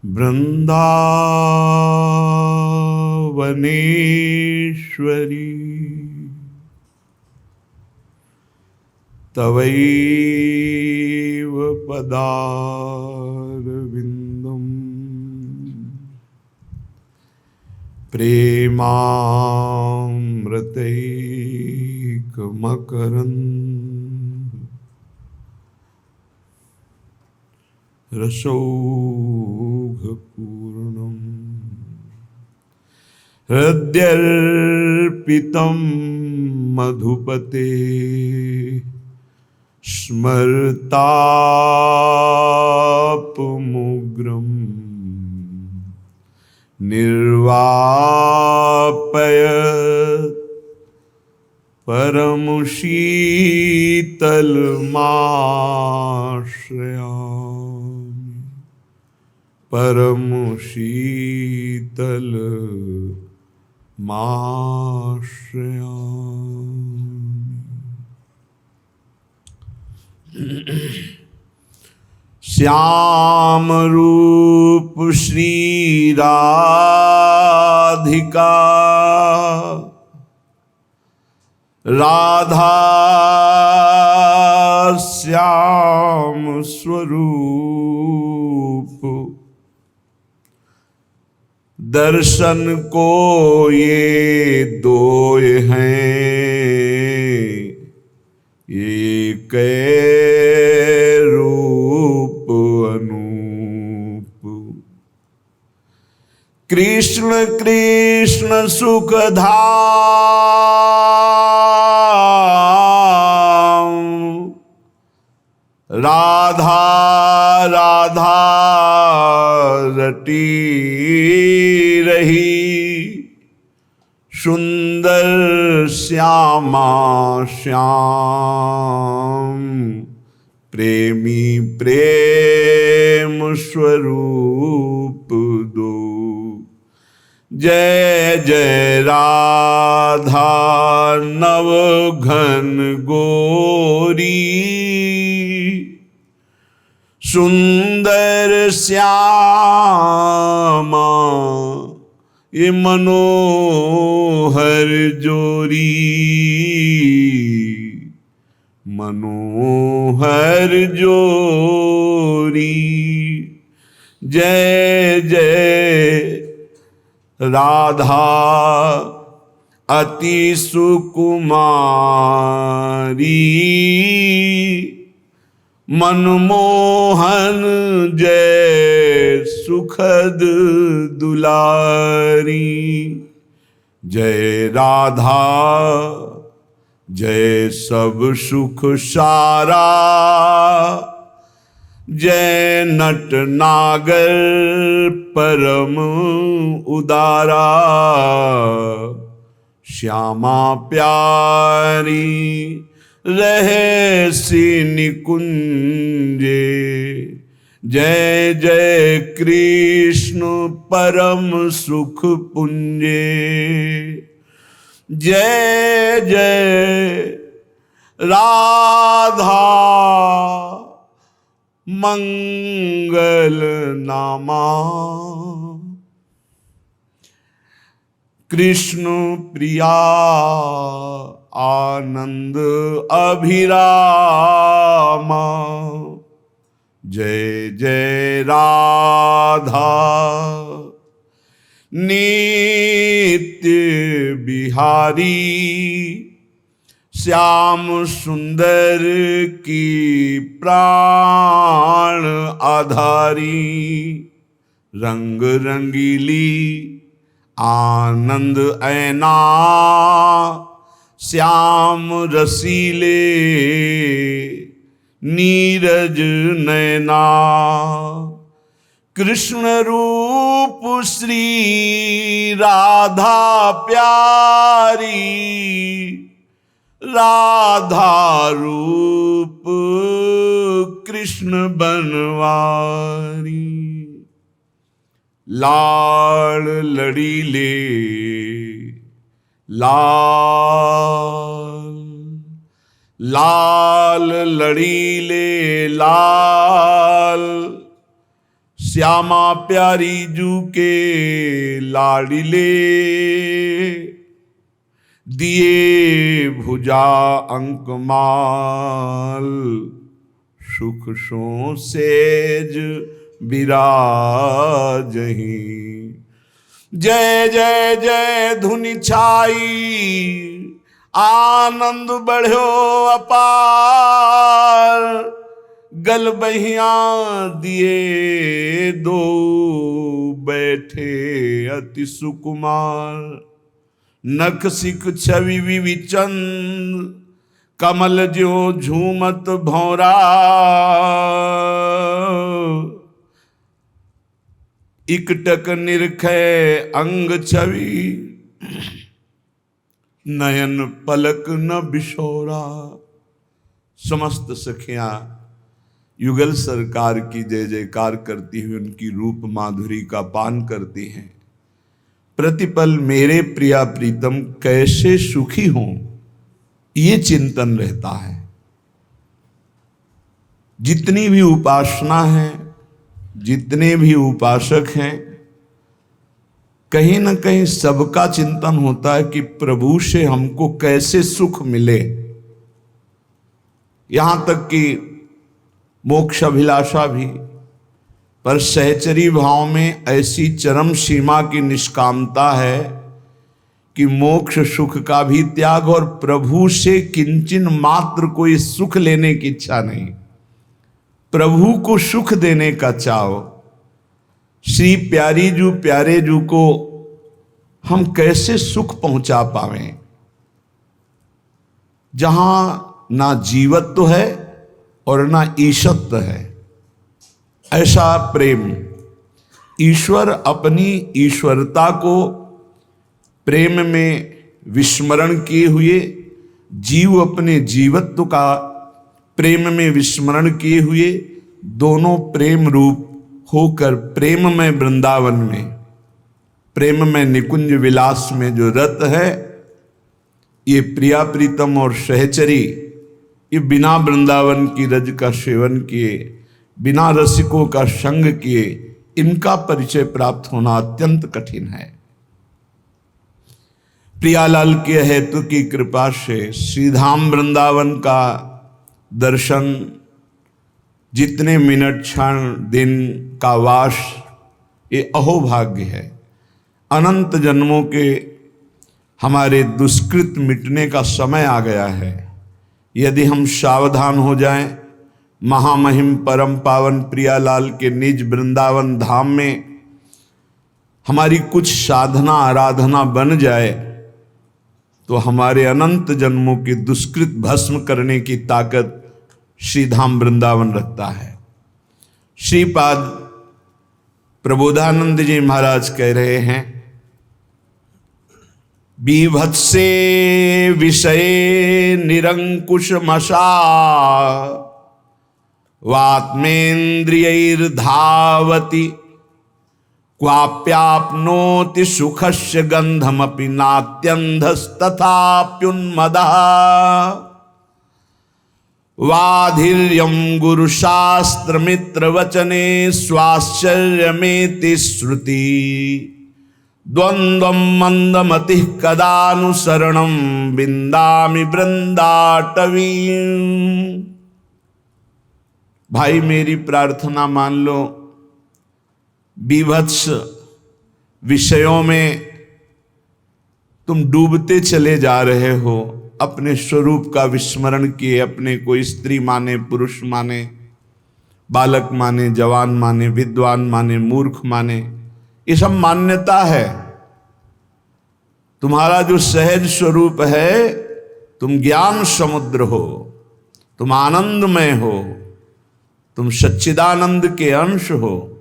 वृंदावनेश्वरी तवैव पदारविन्दम् प्रेमामृतैकमकरन् रसौघपूर्णम् हृद्यर्पितं मधुपते स्मर्तापमुग्रम् निर्वापयत् परमशीतलमाश्रयामि परमशीतलमाश्रयामि। श्याम रूप श्री राधिका राधा श्याम स्वरूप दर्शन को ये दो हैं एक रूप अनूप। कृष्ण कृष्ण सुखधाम राधा राधा रटी रही सुंदर श्यामा श्याम प्रेमी प्रेम स्वरूप दो। जय जय राधा नव घन गोरी सुंदर श्यामा ये मनोहर जोरी मनोहर जोरी। जय जय राधा अति सुकुमारी मनमोहन जय सुखद दुलारी। जय राधा जय सब सुख सारा जय नट नागर परम उदारा। श्यामा प्यारी रहे सी निकुंजे। जय जय कृष्ण परम सुख पुंजे। जय जय राधा मंगल नामा। कृष्ण प्रिया आनंद अभिरामा। जय जय राधा नित्य बिहारी श्याम सुंदर की प्राण आधारी। रंग रंगीली आनंद ऐना श्याम रसीले नीरज नैना। कृष्ण रूप श्री राधा प्यारी राधा रूप कृष्ण बनवारी। लाल लड़ीले लाल लाल लड़ीले लाल श्यामा प्यारी जू के लाडिले, दिए भुजा अंकमाल, सुख सो सेज बिराजही। जय जय जय धुनि छाई, आनंद बढ़्यो अपार, गल बहिया दिए दो, बैठे अति सुकुमार। नख सिख छवि विविचंद, कमल ज्यो झूमत भौरा, इकटक निरखै अंग छवि, नयन पलक न बिशोरा। समस्त सखियां युगल सरकार की जय जयकार करती हुई उनकी रूप माधुरी का पान करती हैं। प्रतिपल मेरे प्रिया प्रीतम कैसे सुखी हों, ये चिंतन रहता है। जितनी भी उपासना है, जितने भी उपासक हैं, कहीं ना कहीं सबका चिंतन होता है कि प्रभु से हमको कैसे सुख मिले। यहां तक कि मोक्ष अभिलाषा भी, पर सहचरी भाव में ऐसी चरम सीमा की निष्कामता है कि मोक्ष सुख का भी त्याग और प्रभु से किंचन मात्र कोई सुख लेने की इच्छा नहीं, प्रभु को सुख देने का चाहो। श्री प्यारी जू प्यारे जू को हम कैसे सुख पहुंचा पावें, जहां ना जीवत्व है और ना ईशत्व है। ऐसा प्रेम, ईश्वर अपनी ईश्वरता को प्रेम में विस्मरण किए हुए, जीव अपने जीवत्व का प्रेम में विस्मरण किए हुए, दोनों प्रेम रूप होकर प्रेममय वृंदावन में, प्रेममय निकुंज विलास में जो रत है, ये प्रिया प्रीतम और सहचरी, ये बिना वृंदावन की रज का सेवन किए, बिना रसिकों का संग किए, इनका परिचय प्राप्त होना अत्यंत कठिन है। प्रियालाल के हेतु की कृपा से श्रीधाम वृंदावन का दर्शन, जितने मिनट क्षण दिन का वास, ये अहोभाग्य है। अनंत जन्मों के हमारे दुष्कृत मिटने का समय आ गया है। यदि हम सावधान हो जाएं, महामहिम परम पावन प्रियालाल के निज वृंदावन धाम में हमारी कुछ साधना आराधना बन जाए, तो हमारे अनंत जन्मों की दुष्कृत भस्म करने की ताकत श्रीधाम वृंदावन रखता है। श्रीपाद प्रबोधानंद जी महाराज कह रहे हैं, बीभत्से विषये निरंकुश मशा, वात्मेन्द्रियैर्धावति, क्वाप्याप्नोति सुखस्य गंधमपि नात्यन्धस्तथाप्युन्मदः, वाधीर्यं गुरुशास्त्रमित्रवचने स्वाश्चर्यमेति श्रुति, द्वन्द्वं मन्दमतिः कदानुसरणं विन्दामि वृन्दाटवीम्। भाई मेरी प्रार्थना मान लो, बीभत्स विषयों में तुम डूबते चले जा रहे हो, अपने स्वरूप का विस्मरण किए, अपने को स्त्री माने, पुरुष माने, बालक माने, जवान माने, विद्वान माने, मूर्ख माने, ये सब मान्यता है। तुम्हारा जो सहज स्वरूप है, तुम ज्ञान समुद्र हो, तुम आनंदमय हो, तुम सच्चिदानंद के अंश हो,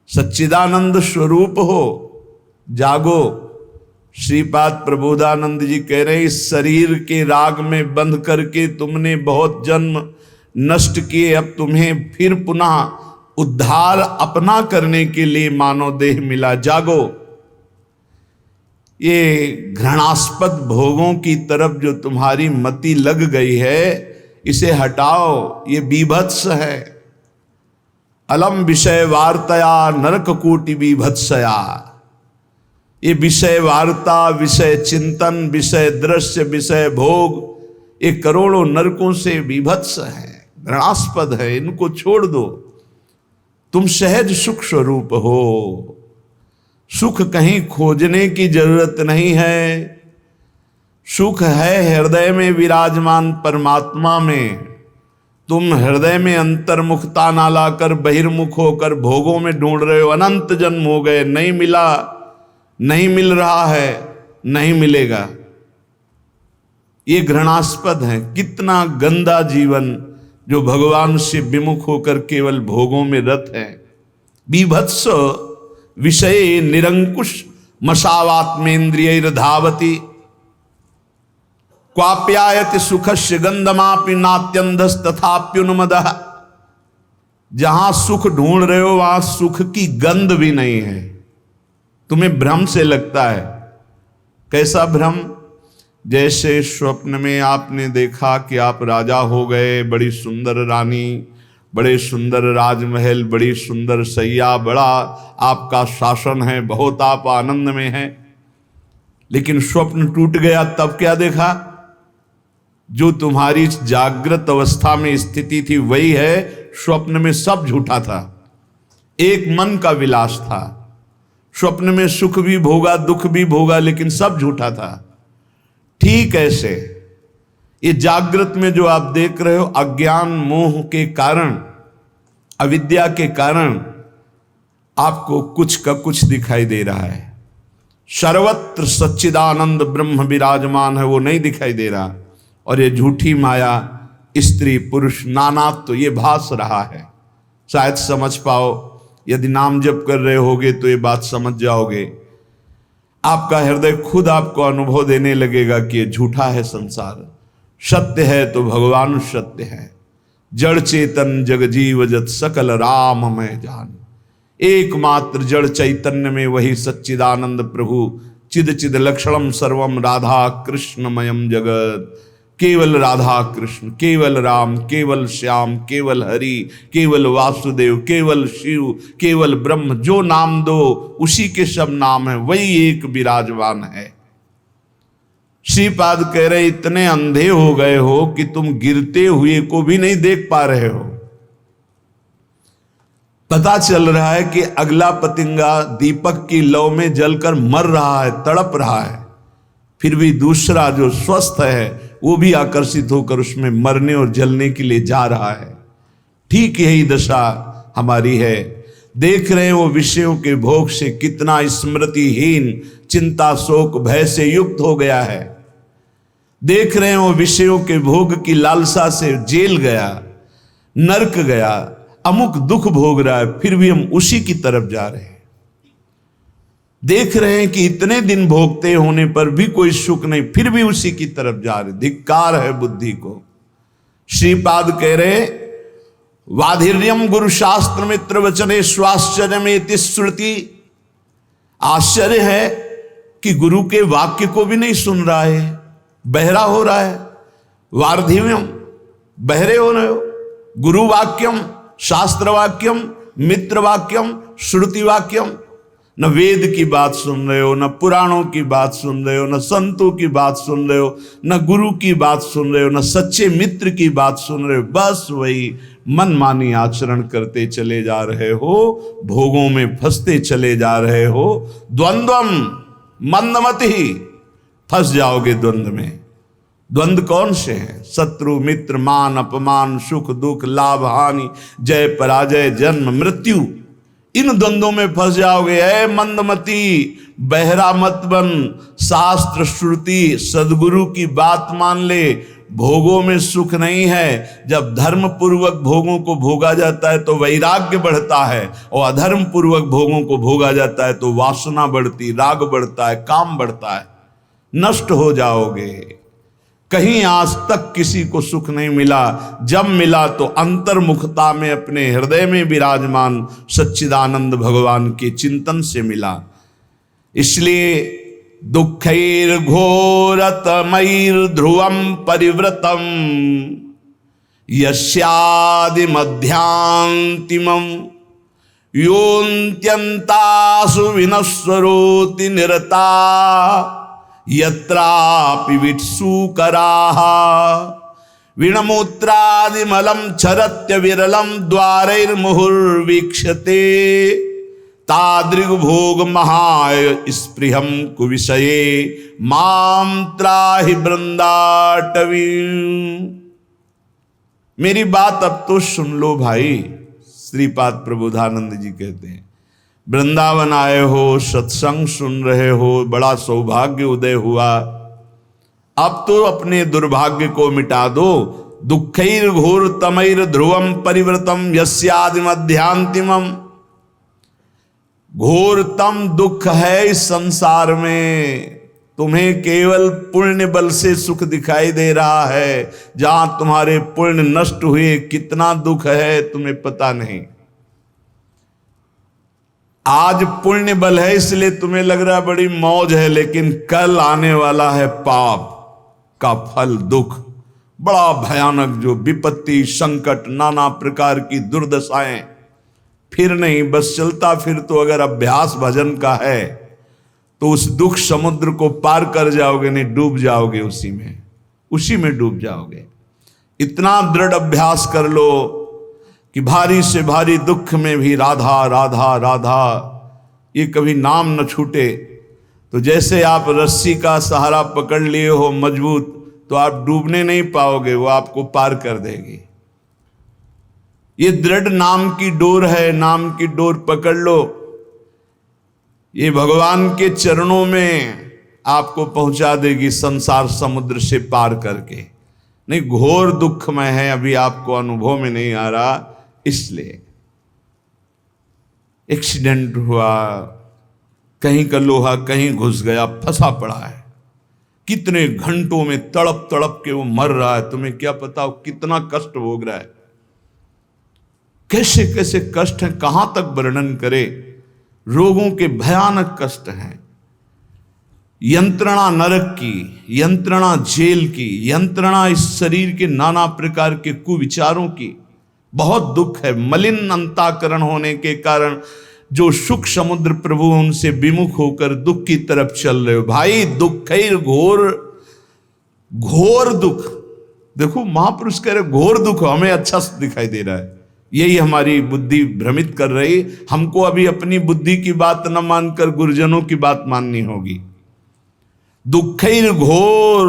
सच्चिदानंद स्वरूप हो। जागो। श्रीपाद प्रबोधानंद जी कह रहे, इस शरीर के राग में बंध करके तुमने बहुत जन्म नष्ट किए, अब तुम्हें फिर पुनः उद्धार अपना करने के लिए मानव देह मिला। जागो। ये घृणास्पद भोगों की तरफ जो तुम्हारी मति लग गई है, इसे हटाओ, ये बीभत्स है। अलम विषय वार्तया नरक कोटि बीभत्सया। ये विषय वार्ता, विषय चिंतन, विषय दृश्य, विषय भोग, ये करोड़ों नरकों से विभत्स है, घृणास्पद है, इनको छोड़ दो। तुम सहज सुख स्वरूप हो, सुख कहीं खोजने की जरूरत नहीं है। सुख है हृदय में विराजमान परमात्मा में। तुम हृदय में अंतर्मुखता ना लाकर बहिर्मुख होकर भोगों में ढूंढ रहे हो। अनंत जन्म हो गए, नहीं मिला, नहीं मिल रहा है, नहीं मिलेगा। ये घृणास्पद है। कितना गंदा जीवन जो भगवान से विमुख होकर केवल भोगों में रत है। बीभत्स विषय निरंकुश मशावात्मेन्द्रिय धावती क्वाप्यायति सुखस्य गंधमापि नात्यंधस तथाप्युन्मदः। जहां सुख ढूंढ रहे हो वहां सुख की गंध भी नहीं है। तुम्हें भ्रम से लगता है। कैसा भ्रम? जैसे स्वप्न में आपने देखा कि आप राजा हो गए, बड़ी सुंदर रानी, बड़े सुंदर राजमहल, बड़ी सुंदर सैया, बड़ा आपका शासन है, बहुत आप आनंद में हैं। लेकिन स्वप्न टूट गया, तब क्या देखा? जो तुम्हारी जागृत अवस्था में स्थिति थी वही है, स्वप्न में सब झूठा था। एक मन का विलास था। स्वप्न में सुख भी भोगा, दुख भी भोगा, लेकिन सब झूठा था। ठीक ऐसे ये जागृत में जो आप देख रहे हो, अज्ञान मोह के कारण, अविद्या के कारण आपको कुछ का कुछ दिखाई दे रहा है। सर्वत्र सच्चिदानंद ब्रह्म विराजमान है, वो नहीं दिखाई दे रहा। और ये झूठी माया, स्त्री पुरुष नानात्व तो ये भास रहा है। शायद समझ पाओ। यदि नाम जप कर रहे होगे तो ये बात समझ जाओगे। आपका हृदय खुद आपको अनुभव देने लगेगा कि ये झूठा है संसार। सत्य है तो भगवान सत्य है। जड़ चेतन जग जीव जत सकल राम मैं जान। एकमात्र जड़ चैतन्य में वही सच्चिदानंद प्रभु चिद चिद लक्षणम सर्वम राधा कृष्णमयम जगत। केवल राधा कृष्ण, केवल राम, केवल श्याम, केवल हरि, केवल वासुदेव, केवल शिव, केवल ब्रह्म। जो नाम दो उसी के सब नाम है, वही एक विराजमान है। श्रीपाद कह रहे इतने अंधे हो गए हो कि तुम गिरते हुए को भी नहीं देख पा रहे हो। पता चल रहा है कि अगला पतिंगा दीपक की लौ में जलकर मर रहा है, तड़प रहा है, फिर भी दूसरा जो स्वस्थ है वो भी आकर्षित होकर उसमें मरने और जलने के लिए जा रहा है। ठीक यही दशा हमारी है। देख रहे हो विषयों के भोग से कितना स्मृतिहीन, चिंता शोक भय से युक्त हो गया है। देख रहे हो विषयों के भोग की लालसा से जेल गया, नरक गया, अमुक दुख भोग रहा है, फिर भी हम उसी की तरफ जा रहे हैं। देख रहे हैं कि इतने दिन भोगते होने पर भी कोई सुख नहीं, फिर भी उसी की तरफ जा रहे। धिक्कार है बुद्धि को। श्रीपाद कह रहे वाधिर्यम गुरु शास्त्र मित्र वचने स्वाश्चर्य में श्रुति। आश्चर्य है कि गुरु के वाक्य को भी नहीं सुन रहा है, बहरा हो रहा है। वार्धिव्यम, बहरे हो रहे हो। गुरु वाक्यम, शास्त्र वाक्यम, मित्र वाक्यम, श्रुति वाक्यम। न वेद की बात सुन रहे हो, न पुराणों की बात सुन रहे हो, न संतों की बात सुन रहे हो, न गुरु की बात सुन रहे हो, न सच्चे मित्र की बात सुन रहे हो। बस वही मनमानी आचरण करते चले जा रहे हो, भोगों में फंसते चले जा रहे हो। द्वंद्वम मंदमति, फंस जाओगे द्वंद्व में। द्वंद्व कौन से हैं? शत्रु मित्र, मान अपमान, सुख दुख, लाभ हानि, जय पराजय, जन्म मृत्यु। इन द्वंद्वों में फंस जाओगे। ऐ मंदमती, बहरा मत बन। शास्त्र श्रुति सदगुरु की बात मान ले। भोगों में सुख नहीं है। जब धर्म पूर्वक भोगों को भोगा जाता है तो वैराग्य बढ़ता है, और अधर्म पूर्वक भोगों को भोगा जाता है तो वासना बढ़ती, राग बढ़ता है, काम बढ़ता है। नष्ट हो जाओगे। कहीं आज तक किसी को सुख नहीं मिला। जब मिला तो अंतर्मुखता में अपने हृदय में विराजमान सच्चिदानंद भगवान के चिंतन से मिला। इसलिए दुखैर घोरतमैर ध्रुवम परिव्रतम यस्यादि मध्यांतिमम योऽन्त्यन्तासु विनश्वरोति निरता यत्रापि विट्सूकराः वीणमूत्रादिमलं चरत्य विरलं द्वारैर्मुहुर्वीक्ष्यते तादृग्भोग महाय स्पृहं कुविषये मां त्राहि वृंदाटवी। मेरी बात अब तो सुन लो भाई। श्रीपाद प्रबोधानंद जी कहते हैं, वृंदावन आए हो, सत्संग सुन रहे हो, बड़ा सौभाग्य उदय हुआ। अब तो अपने दुर्भाग्य को मिटा दो। दुखैर घोर तमैर ध्रुवम परिव्रतम यस्यादिमध्यांतिमम। घोरतम दुख है इस संसार में। तुम्हें केवल पुण्य बल से सुख दिखाई दे रहा है। जहां तुम्हारे पुण्य नष्ट हुए कितना दुख है तुम्हें पता नहीं। आज पुण्य बल है इसलिए तुम्हें लग रहा है बड़ी मौज है, लेकिन कल आने वाला है पाप का फल दुख, बड़ा भयानक, जो विपत्ति संकट नाना प्रकार की दुर्दशाएं। फिर नहीं, बस चलता फिर तो अगर अभ्यास भजन का है तो उस दुख समुद्र को पार कर जाओगे, नहीं डूब जाओगे उसी में डूब जाओगे। इतना दृढ़ अभ्यास कर लो कि भारी से भारी दुख में भी राधा राधा राधा ये कभी नाम न छूटे। तो जैसे आप रस्सी का सहारा पकड़ लिए हो मजबूत, तो आप डूबने नहीं पाओगे, वो आपको पार कर देगी। ये दृढ़ नाम की डोर है, नाम की डोर पकड़ लो। ये भगवान के चरणों में आपको पहुंचा देगी संसार समुद्र से पार करके। नहीं, घोर दुखमय है, अभी आपको अनुभव में नहीं आ रहा। इसलिए एक्सीडेंट हुआ, कहीं का लोहा कहीं घुस गया, फंसा पड़ा है, कितने घंटों में तड़प तड़प के वो मर रहा है। तुम्हें क्या पता वो कितना कष्ट भोग रहा है, कैसे कैसे कष्ट हैं, कहां तक वर्णन करे। रोगों के भयानक कष्ट हैं, यंत्रणा नरक की, यंत्रणा जेल की, यंत्रणा इस शरीर के नाना प्रकार के कुविचारों की। बहुत दुख है। मलिन अंताकरण होने के कारण जो सुख समुद्र प्रभु उनसे विमुख होकर दुख की तरफ चल रहे हो। भाई दुखैर घोर, घोर दुख। देखो महापुरुष कह रहे घोर दुख, हमें अच्छा दिखाई दे रहा है, यही हमारी बुद्धि भ्रमित कर रही। हमको अभी अपनी बुद्धि की बात न मानकर गुरुजनों की बात माननी होगी। दुखैर घोर,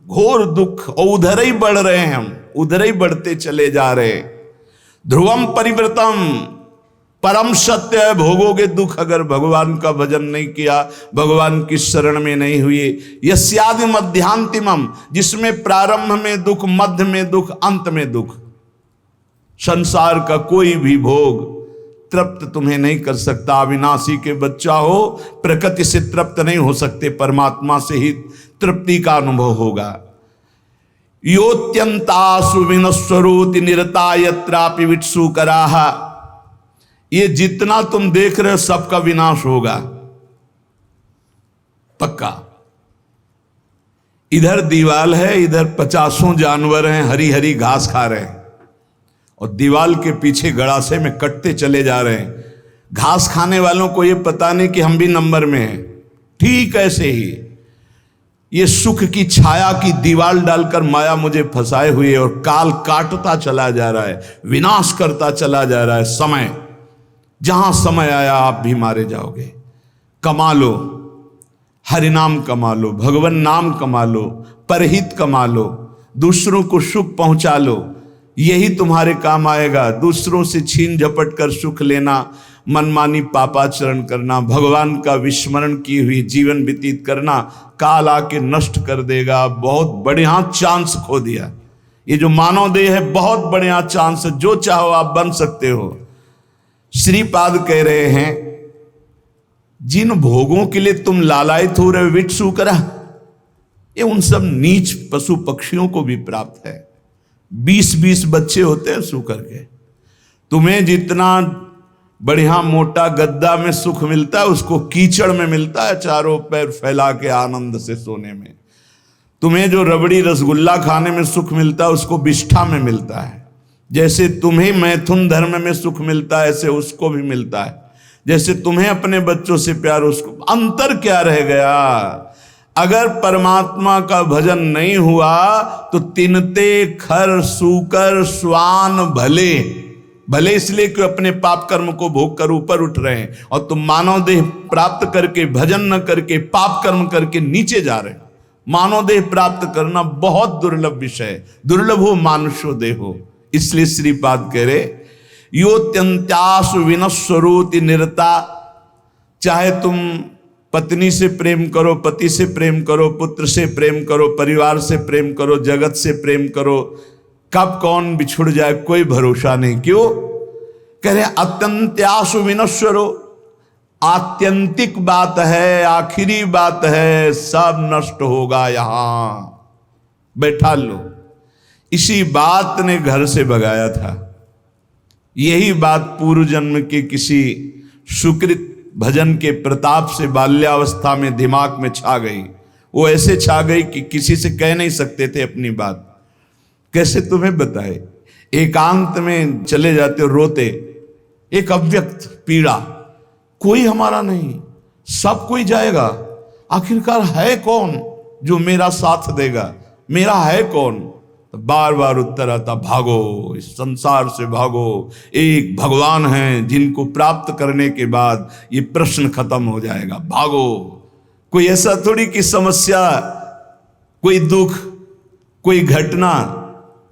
घोर दुख, और उधर ही बढ़ रहे हैं हम, उधर ही बढ़ते चले जा रहे। ध्रुवम परिव्रतम, परम सत्य है, भोगोगे दुख अगर भगवान का भजन नहीं किया, भगवान की शरण में नहीं हुए। यस्यादि मध्यांतिमम, जिसमें प्रारंभ में दुख, मध्य में दुख, अंत में दुख। संसार का कोई भी भोग तृप्त तुम्हें नहीं कर सकता। अविनाशी के बच्चा हो, प्रकृति से तृप्त नहीं हो सकते, परमात्मा से ही तृप्ति का अनुभव होगा। योत्यंतासु विनश्वरोति निरता यत्रापि विट्सूकराः। ये जितना तुम देख रहे हो सबका विनाश होगा पक्का। इधर दीवाल है, इधर 50 जानवर हैं, हरी हरी घास खा रहे हैं, और दीवाल के पीछे गड़ासे में कटते चले जा रहे हैं। घास खाने वालों को ये पता नहीं कि हम भी नंबर में हैं। ठीक ऐसे ही ये सुख की छाया की दीवाल डालकर माया मुझे फंसाए हुए, और काल काटता चला जा रहा है, विनाश करता चला जा रहा है। समय, जहां समय आया आप भी मारे जाओगे। कमा लो, हरिनाम कमा लो, भगवान नाम कमा लो, परहित कमा लो, दूसरों को सुख पहुंचा लो, यही तुम्हारे काम आएगा। दूसरों से छीन झपट कर सुख लेना, मनमानी पापाचरण करना, भगवान का विस्मरण की हुई जीवन व्यतीत करना, काल आके नष्ट कर देगा। बहुत बढ़िया चांस खो दिया। ये जो मानव देह है बहुत बढ़िया चांस है, जो चाहो आप बन सकते हो। श्रीपाद कह रहे हैं जिन भोगों के लिए तुम लालायित हो रहे हो विट्सूकरा, ये उन सब नीच पशु पक्षियों को भी प्राप्त है। 20-20 बच्चे होते हैं सू करके। तुम्हें जितना बढ़िया मोटा गद्दा में सुख मिलता है उसको कीचड़ में मिलता है, चारों पैर फैला के आनंद से सोने में। तुम्हें जो रबड़ी रसगुल्ला खाने में सुख मिलता है उसको बिष्ठा में मिलता है। जैसे तुम्हें मैथुन धर्म में सुख मिलता है ऐसे उसको भी मिलता है, जैसे तुम्हें अपने बच्चों से प्यार उसको। अंतर क्या रह गया? अगर परमात्मा का भजन नहीं हुआ तो तिनते खर सूकर स्वान भले भले इसलिए कि अपने पाप कर्म को भोग कर ऊपर उठ रहे हैं, और तुम मानव देह प्राप्त करके भजन न करके पाप कर्म करके नीचे जा रहे हो। मानव देह प्राप्त करना बहुत दुर्लभ विषय है, दुर्लभ हो मानुषो देहो। इसलिए श्रीपाद कह रहे योत्यंत्यासु विनस्वरोति निरता, चाहे तुम पत्नी से प्रेम करो, पति से प्रेम करो, पुत्र से प्रेम करो, परिवार से प्रेम करो, जगत से प्रेम करो, कब कौन बिछुड़ जाए कोई भरोसा नहीं। क्यों? कह रहे अत्यंत्यासु विनश्वरो, आत्यंतिक बात है, आखिरी बात है, सब नष्ट होगा, यहां बैठा लो। इसी बात ने घर से भगाया था। यही बात पूर्व जन्म के किसी सुकृत भजन के प्रताप से बाल्यावस्था में दिमाग में छा गई। वो ऐसे छा गई कि किसी से कह नहीं सकते थे अपनी बात। कैसे तुम्हें बताए? एकांत में चले जाते हो रोते, एक अव्यक्त पीड़ा, कोई हमारा नहीं, सब कोई जाएगा, आखिरकार है कौन जो मेरा साथ देगा? मेरा है कौन? तो बार बार उत्तर आता भागो, इस संसार से भागो। एक भगवान हैं जिनको प्राप्त करने के बाद ये प्रश्न खत्म हो जाएगा, भागो। कोई ऐसा थोड़ी कि समस्या, कोई दुख, कोई घटना,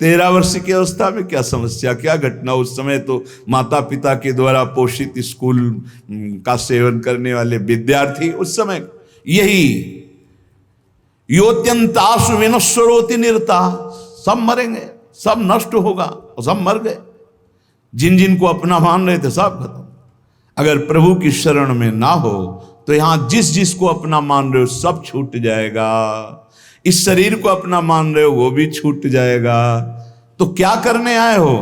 13 वर्ष की अवस्था में क्या समस्या, क्या घटना? उस समय तो माता पिता के द्वारा पोषित स्कूल का सेवन करने वाले विद्यार्थी, उस समय यही योत्यंतासु विनश्वरोति निरता, सब मरेंगे, सब नष्ट होगा, और सब मर गए। जिन जिन को अपना मान रहे थे सब खत्म। अगर प्रभु की शरण में ना हो तो यहां जिस जिस को अपना मान रहे हो सब छूट जाएगा। इस शरीर को अपना मान रहे हो वो भी छूट जाएगा। तो क्या करने आए हो?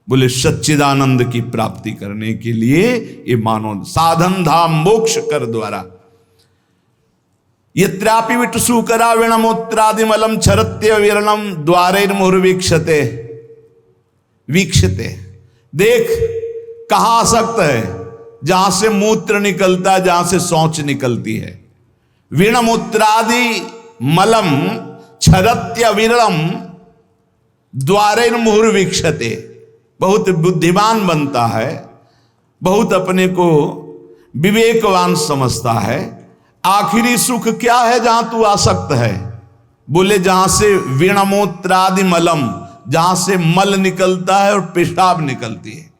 बोले सच्चिदानंद की प्राप्ति करने के लिए ये मानो साधन धाम मोक्ष कर द्वारा। यत्रापि विटसूकरा विणमूत्रादिमलम छरत्य विरणम द्वारैर्मुहुर्वीक्षते, वीक्षते, देख कहां आसक्त है? जहां से मूत्र निकलता है, जहां से शौच निकलती है। विणमूत्रादि मलम छरत्य विरणम द्वारैर्मुहुर्वीक्षते, बहुत बुद्धिमान बनता है, बहुत अपने को विवेकवान समझता है। आखिरी सुख क्या है जहां तू आसक्त है? बोले जहां से विणमूत्रादि मलम, जहां से मल निकलता है और पेशाब निकलती है।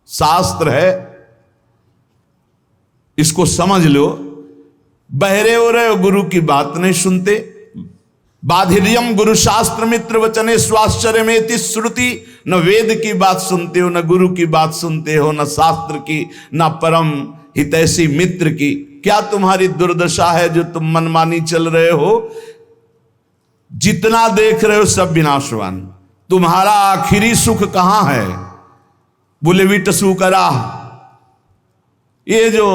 शास्त्र है, इसको समझ लो। बहरे हो रहे हो, गुरु की बात नहीं सुनते। बाधिर्यम गुरु शास्त्र मित्र वचने स्वाश्चर्य में श्रुति, न वेद की बात सुनते हो, न गुरु की बात सुनते हो, न शास्त्र की, न परम हितैषी मित्र की। क्या तुम्हारी दुर्दशा है जो तुम मनमानी चल रहे हो? जितना देख रहे हो सब विनाशवान। तुम्हारा आखिरी सुख कहां है? बोले विटसूकरा, ये जो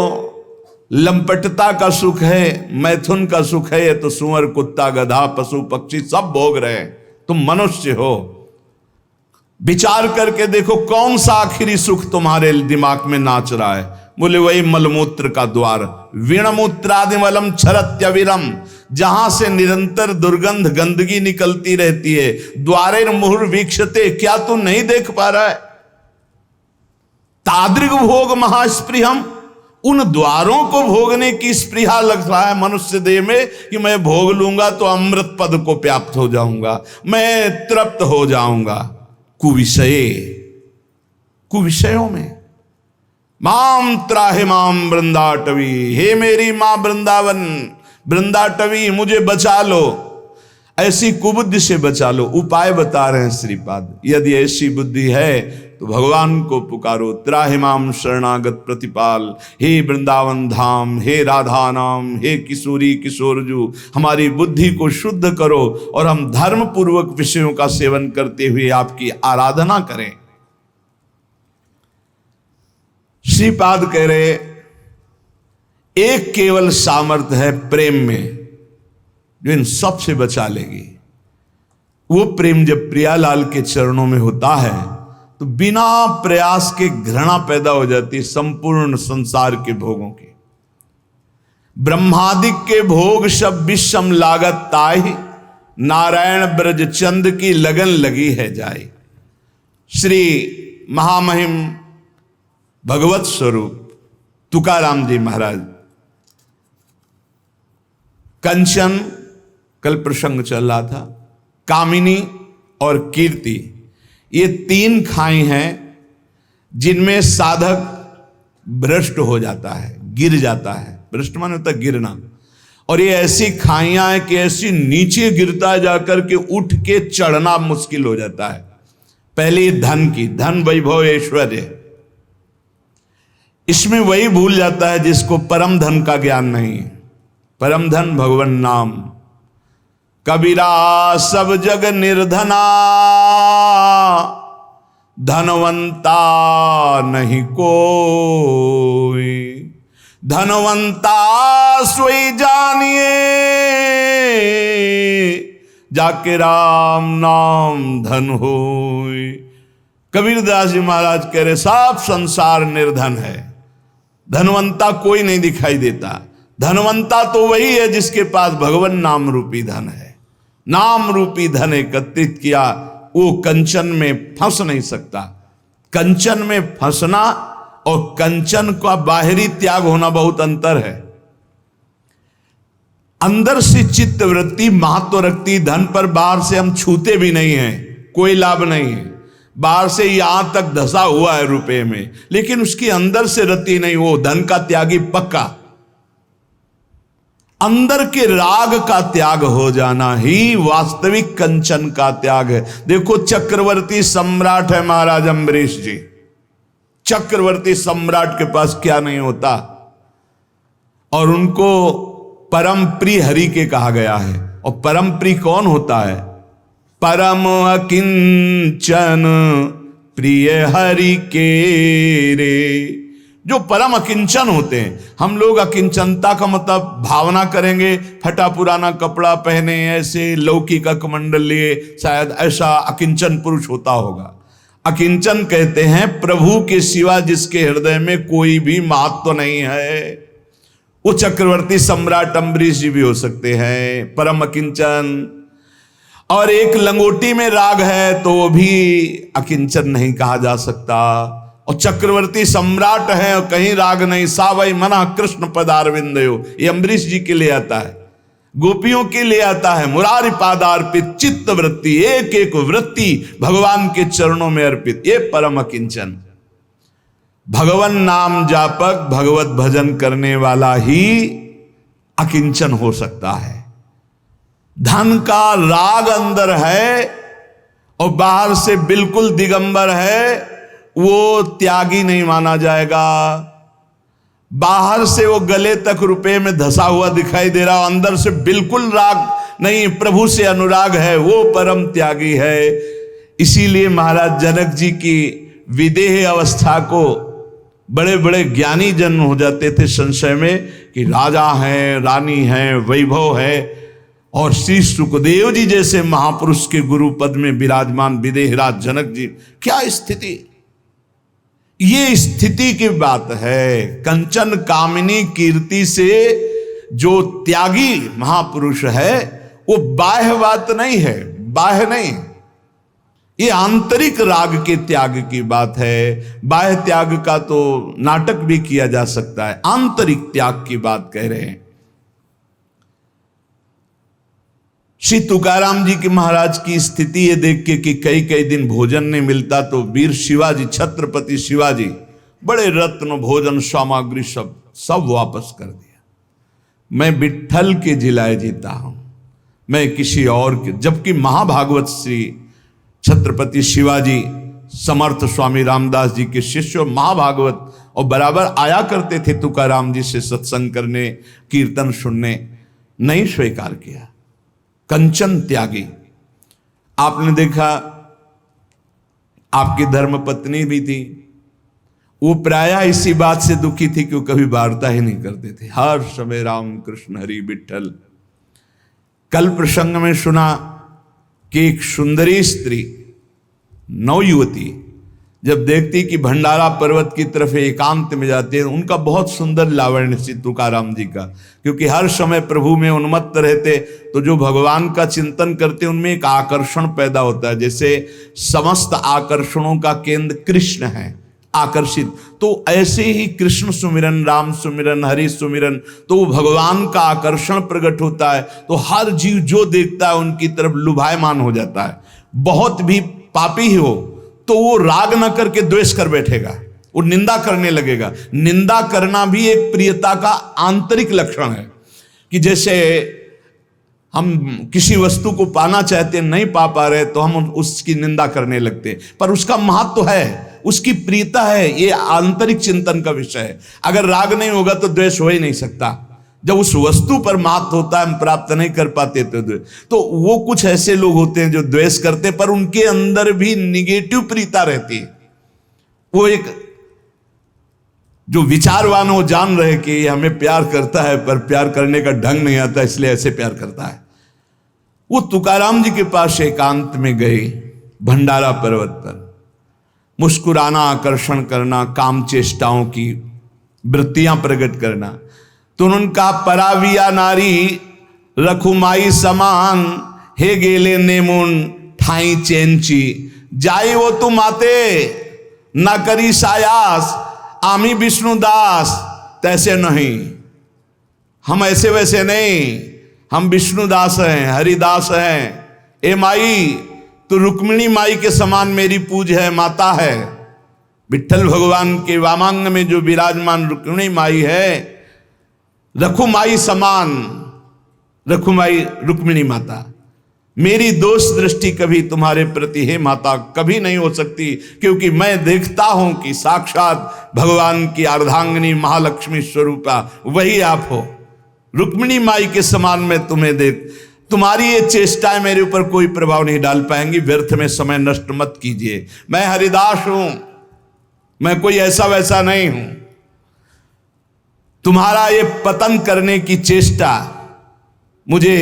लंपटता का सुख है, मैथुन का सुख है, ये तो सुअर कुत्ता गधा पशु पक्षी सब भोग रहे हैं, तुम मनुष्य हो। विचार करके देखो कौन सा आखिरी सुख तुम्हारे दिमाग में नाच रहा है? बोले वही मलमूत्र का द्वार। विणमूत्रादि मलम छरत्य विरम, जहां से निरंतर दुर्गंध गंदगी निकलती रहती है। द्वारैर्मुहुर्वीक्षते, क्या तू नहीं देख पा रहा है? तादृग भोग महास्पृहम, उन द्वारों को भोगने की स्पृहा लग रहा है मनुष्य देह में कि मैं भोग लूंगा तो अमृत पद को प्राप्त हो जाऊंगा, मैं तृप्त हो जाऊंगा। कुविषयों में माम त्राहे माम वृंदाटवी, हे मेरी मां वृंदावन वृंदाटवी, मुझे बचा लो, ऐसी कुबुद्धि से बचा लो। उपाय बता रहे हैं श्रीपाद। यदि ऐसी बुद्धि है तो भगवान को पुकारो, त्राहिमाम शरणागत प्रतिपाल, हे वृंदावन धाम, हे राधा नाम, हे किशोरी किशोरजू, हमारी बुद्धि को शुद्ध करो और हम धर्म पूर्वक विषयों का सेवन करते हुए आपकी आराधना करें। श्रीपाद कह रहे एक केवल सामर्थ्य है प्रेम में जो इन सब से बचा लेगी। वो प्रेम जब प्रियालाल के चरणों में होता है तो बिना प्रयास के घृणा पैदा हो जाती है संपूर्ण संसार के भोगों की। ब्रह्मादिक के भोग सब विषम लागत ताहि, नारायण ब्रज चंद की लगन लगी है जाए। श्री महामहिम भगवत स्वरूप तुकाराम जी महाराज, कंचन कल प्रसंग चल रहा था, कामिनी और कीर्ति, ये तीन खाई हैं जिनमें साधक भ्रष्ट हो जाता है, गिर जाता है। भ्रष्ट माने होता है गिरना। और ये ऐसी खाइयां हैं कि ऐसी नीचे गिरता है जाकर के उठ के चढ़ना मुश्किल हो जाता है। पहले धन की, धन वैभव ऐश्वर्य, इसमें वही भूल जाता है जिसको परम धन का ज्ञान नहीं है। परम धन भगवान नाम। कबीरा सब जग निर्धना, धनवंता नहीं कोई, धनवंता सोई जानिए, जाके राम नाम धन होय। कबीरदास जी महाराज कह रहे सब संसार निर्धन है, धनवंता कोई नहीं दिखाई देता। धनवंता तो वही है जिसके पास भगवान नाम रूपी धन है। नाम रूपी धन एकत्रित किया, वो कंचन में फंस नहीं सकता। कंचन में फंसना और कंचन का बाहरी त्याग होना बहुत अंतर है। अंदर से चित्त वृत्ति महत्व रखती धन पर, बाहर से हम छूते भी नहीं हैं, कोई लाभ नहीं है। बाहर से यहां तक धसा हुआ है रुपए में, लेकिन उसकी अंदर से रति नहीं, वो धन का त्यागी पक्का। अंदर के राग का त्याग हो जाना ही वास्तविक कंचन का त्याग है। देखो चक्रवर्ती सम्राट है महाराज अम्बरीश जी। चक्रवर्ती सम्राट के पास क्या नहीं होता, और उनको परम प्रिय हरि के कहा गया है। और परम प्रिय कौन होता है? परम अकिंचन प्रिय हरि के रे, जो परम अकिंचन होते हैं। हम लोग अकिंचनता का मतलब भावना करेंगे, फटा पुराना कपड़ा पहने, ऐसे लौकी का कमंडल लिए, शायद ऐसा अकिंचन पुरुष होता होगा। अकिंचन कहते हैं प्रभु के सिवा जिसके हृदय में कोई भी महत्व नहीं है। वो चक्रवर्ती सम्राट अम्बरीश जी भी हो सकते हैं, परम अकिंचन। और एक लंगोटी में राग है तो वो भी अकिंचन नहीं कहा जा सकता। और चक्रवर्ती सम्राट है और कहीं राग नहीं, सावई मना कृष्ण पदारविंदयो, ये अम्बरीश जी के लिए आता है, गोपियों के लिए आता है। मुरारी पादार्पित चित्त वृत्ति, एक एक वृत्ति भगवान के चरणों में अर्पित, ये परम अकिंचन। भगवान नाम जापक, भगवत भजन करने वाला ही अकिंचन हो सकता है। धन का राग अंदर है और बाहर से बिल्कुल दिगंबर है, वो त्यागी नहीं माना जाएगा। बाहर से वो गले तक रुपए में धसा हुआ दिखाई दे रहा, अंदर से बिल्कुल राग नहीं, प्रभु से अनुराग है, वो परम त्यागी है। इसीलिए महाराज जनक जी की विदेह अवस्था को बड़े बड़े ज्ञानी जन हो जाते थे संशय में कि राजा हैं, रानी हैं, वैभव है, और श्री सुखदेव जी जैसे महापुरुष के गुरु पद में विराजमान विदेहराज जनक जी, क्या स्थिति! ये स्थिति की बात है। कंचन कामिनी कीर्ति से जो त्यागी महापुरुष है वो बाह्य बात नहीं है, बाह्य नहीं, ये आंतरिक राग के त्याग की बात है। बाह्य त्याग का तो नाटक भी किया जा सकता है, आंतरिक त्याग की बात कह रहे हैं। श्री तुकाराम जी के महाराज की स्थिति ये देख के कि कई कई दिन भोजन नहीं मिलता, तो वीर शिवाजी, छत्रपति शिवाजी, बड़े रत्न भोजन सामग्री सब वापस कर दिया। मैं विट्ठल के जिलाए जीता हूं, मैं किसी और के। जबकि महाभागवत श्री छत्रपति शिवाजी समर्थ स्वामी रामदास जी के शिष्य महाभागवत, और बराबर आया करते थे तुकाराम जी से सत्संग करने, कीर्तन सुनने, नहीं स्वीकार किया। कंचन त्यागी। आपने देखा आपकी धर्म पत्नी भी थी, वो प्रायः इसी बात से दुखी थी कि वो कभी वार्ता ही नहीं करते थे, हर समय राम कृष्ण हरि विट्ठल। कल प्रसंग में सुना कि एक सुंदरी स्त्री, नवयुवती, जब देखती कि भंडारा पर्वत की तरफ एकांत में जाते हैं, उनका बहुत सुंदर लावण्य सी तुकाराम जी का, क्योंकि हर समय प्रभु में उन्मत्त रहते, तो जो भगवान का चिंतन करते उनमें एक आकर्षण पैदा होता है। जैसे समस्त आकर्षणों का केंद्र कृष्ण है, आकर्षित, तो ऐसे ही कृष्ण सुमिरन, राम सुमिरन, हरि सुमिरन, तो वो भगवान का आकर्षण प्रकट होता है। तो हर जीव जो देखता है उनकी तरफ लुभायमान हो जाता है। बहुत भी पापी ही हो तो वो राग न करके द्वेष कर बैठेगा, वो निंदा करने लगेगा। निंदा करना भी एक प्रियता का आंतरिक लक्षण है, कि जैसे हम किसी वस्तु को पाना चाहते हैं, नहीं पा रहे, तो हम उसकी निंदा करने लगते हैं, पर उसका महत्व तो है, उसकी प्रियता है, ये आंतरिक चिंतन का विषय है। अगर राग नहीं होगा तो द्वेष हो ही नहीं सकता। जब उस वस्तु पर महत्व होता है, हम प्राप्त नहीं कर पाते तो वो कुछ ऐसे लोग होते हैं जो द्वेष करते, पर उनके अंदर भी निगेटिव प्रियता रहती है। वो एक जो विचारवान हो जान रहे कि ये हमें प्यार करता है, पर प्यार करने का ढंग नहीं आता, इसलिए ऐसे प्यार करता है। वो तुकाराम जी के पास एकांत में गए, भंडारा पर्वत पर, मुस्कुराना, आकर्षण करना, काम चेष्टाओं की वृत्तियां प्रकट करना। तो उन्होंने कहा, पराविया नारी रखुमाई समान, हे गेले नेमुन ठाई चेंची, जाई वो तुम आते ना करी सायास, आमी विष्णुदास तैसे नहीं। हम ऐसे वैसे नहीं, हम विष्णुदास हैं, हरिदास हैं। ए माई, तो रुक्मिणी माई के समान मेरी पूज है, माता है। विठ्ठल भगवान के वामांग में जो विराजमान रुक्मिणी माई है, रखुमाई समान, रखुमाई रुक्मिणी माता, मेरी दोष दृष्टि कभी तुम्हारे प्रति हे माता कभी नहीं हो सकती, क्योंकि मैं देखता हूं कि साक्षात भगवान की अर्धांगिनी महालक्ष्मी स्वरूपा वही आप हो। रुक्मिणी माई के समान मैं तुम्हें देख, तुम्हारी ये चेष्टाएं मेरे ऊपर कोई प्रभाव नहीं डाल पाएंगी, व्यर्थ में समय नष्ट मत कीजिए। मैं हरिदास हूं, मैं कोई ऐसा वैसा नहीं हूं। तुम्हारा ये पतन करने की चेष्टा मुझे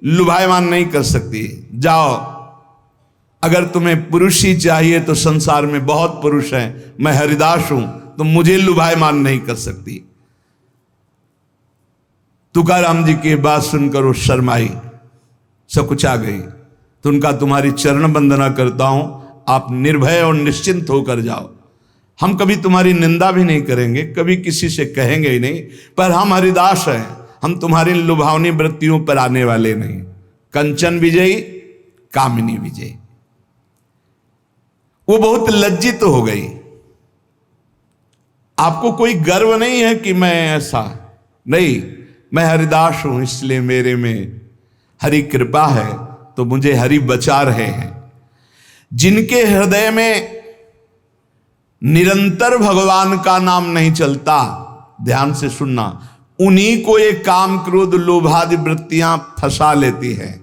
लुभायमान नहीं कर सकती। जाओ, अगर तुम्हें पुरुष ही चाहिए तो संसार में बहुत पुरुष हैं, मैं हरिदास हूं, तो मुझे लुभायमान नहीं कर सकती। तुकाराम जी की बात सुनकर वो शर्माई, सकुचा गई। तो उनका, तुम्हारी चरण वंदना करता हूं, आप निर्भय और निश्चिंत होकर जाओ। हम कभी तुम्हारी निंदा भी नहीं करेंगे, कभी किसी से कहेंगे ही नहीं, पर हम हरिदास हैं, हम तुम्हारी लुभावनी वृत्तियों पर आने वाले नहीं। कंचन विजयी, कामिनी विजयी। वो बहुत लज्जित हो गई। आपको कोई गर्व नहीं है कि मैं ऐसा नहीं, मैं हरिदास हूं, इसलिए मेरे में हरि कृपा है, तो मुझे हरि बचा रहे हैं। जिनके हृदय में निरंतर भगवान का नाम नहीं चलता, ध्यान से सुनना, उन्हीं को ये काम क्रोध लोभादि वृत्तियां फंसा लेती हैं,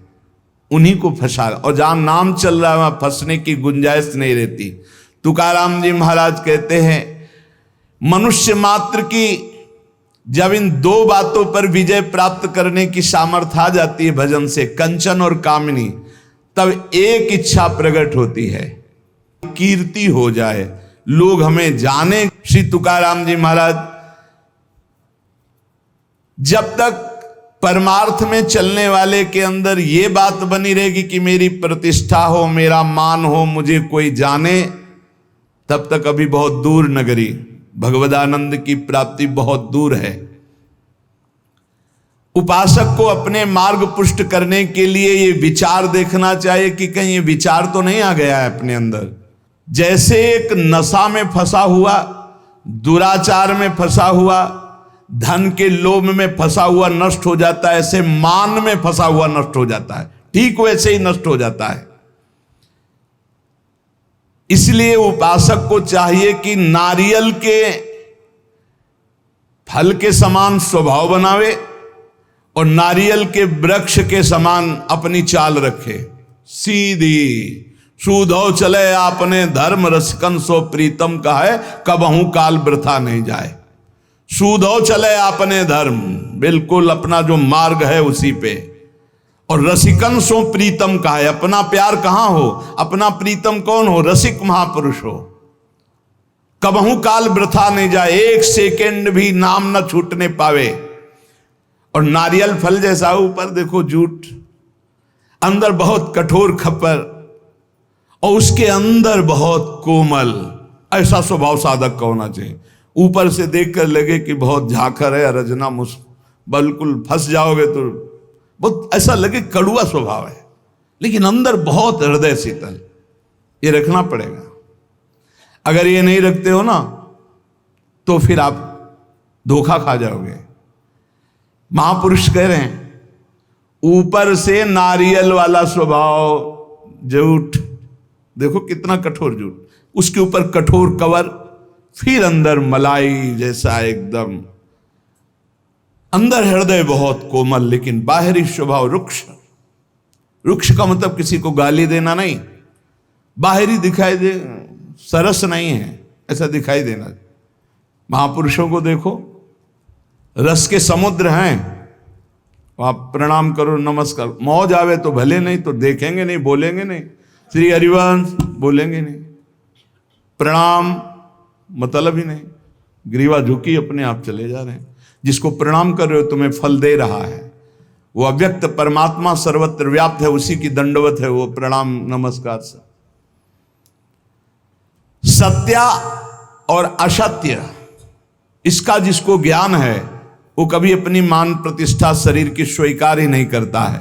उन्हीं को फंसा। और जहां नाम चल रहा है वहां फंसने की गुंजाइश नहीं रहती। तुकाराम जी महाराज कहते हैं, मनुष्य मात्र की जब इन दो बातों पर विजय प्राप्त करने की सामर्थ्य आ जाती है भजन से, कंचन और कामिनी, तब एक इच्छा प्रकट होती है, कीर्ति हो जाए, लोग हमें जाने। श्री तुकाराम जी महाराज जब तक परमार्थ में चलने वाले के अंदर ये बात बनी रहेगी कि मेरी प्रतिष्ठा हो, मेरा मान हो, मुझे कोई जाने, तब तक अभी बहुत दूर नगरी, भगवदानंद की प्राप्ति बहुत दूर है। उपासक को अपने मार्ग पुष्ट करने के लिए ये विचार देखना चाहिए कि कहीं ये विचार तो नहीं आ गया है अपने अंदर। जैसे एक नशा में फंसा हुआ, दुराचार में फंसा हुआ, धन के लोभ में फंसा हुआ नष्ट हो जाता है, ऐसे मान में फंसा हुआ नष्ट हो जाता है, ठीक वैसे ही नष्ट हो जाता है। इसलिए उपासक को चाहिए कि नारियल के फल के समान स्वभाव बनावे और नारियल के वृक्ष के समान अपनी चाल रखे, सीधी। सूधो चले आपने धर्म रसिकन सो प्रीतम का है, कबहू काल वृथा नहीं जाए। सूधो चले आपने धर्म, बिल्कुल अपना जो मार्ग है उसी पे। और रसिकन सो प्रीतम का है, अपना प्यार कहां हो, अपना प्रीतम कौन हो, रसिक महापुरुष हो। कबहू काल वृथा नहीं जाए, एक सेकंड भी नाम न छूटने पावे। और नारियल फल जैसा ऊपर देखो जूट, अंदर बहुत कठोर खप्पर, और उसके अंदर बहुत कोमल। ऐसा स्वभाव साधक का होना चाहिए। ऊपर से देखकर लगे कि बहुत झाखर है, रजना बिल्कुल फंस जाओगे तो बहुत ऐसा लगे कड़ुआ स्वभाव है, लेकिन अंदर बहुत हृदय शीतल। ये रखना पड़ेगा। अगर ये नहीं रखते हो ना तो फिर आप धोखा खा जाओगे। महापुरुष कह रहे हैं ऊपर से नारियल वाला स्वभाव जूठ, देखो कितना कठोर जूठ, उसके ऊपर कठोर कवर, फिर अंदर मलाई जैसा एकदम, अंदर हृदय बहुत कोमल, लेकिन बाहरी स्वभाव रुक्ष। रुक्ष का मतलब किसी को गाली देना नहीं, बाहरी दिखाई दे सरस नहीं है, ऐसा दिखाई देना। महापुरुषों को देखो, रस के समुद्र हैं, आप प्रणाम करो, नमस्कार, मौज आवे तो भले, नहीं तो देखेंगे नहीं, बोलेंगे नहीं, श्री हरिवंश बोलेंगे नहीं, प्रणाम मतलब ही नहीं, ग्रीवा झुकी अपने आप चले जा रहे हैं। जिसको प्रणाम कर रहे हो तुम्हें फल दे रहा है, वो अव्यक्त परमात्मा सर्वत्र व्याप्त है, उसी की दंडवत है वो प्रणाम नमस्कार से। सत्य और असत्य, इसका जिसको ज्ञान है वो कभी अपनी मान प्रतिष्ठा शरीर की स्वीकार ही नहीं करता है।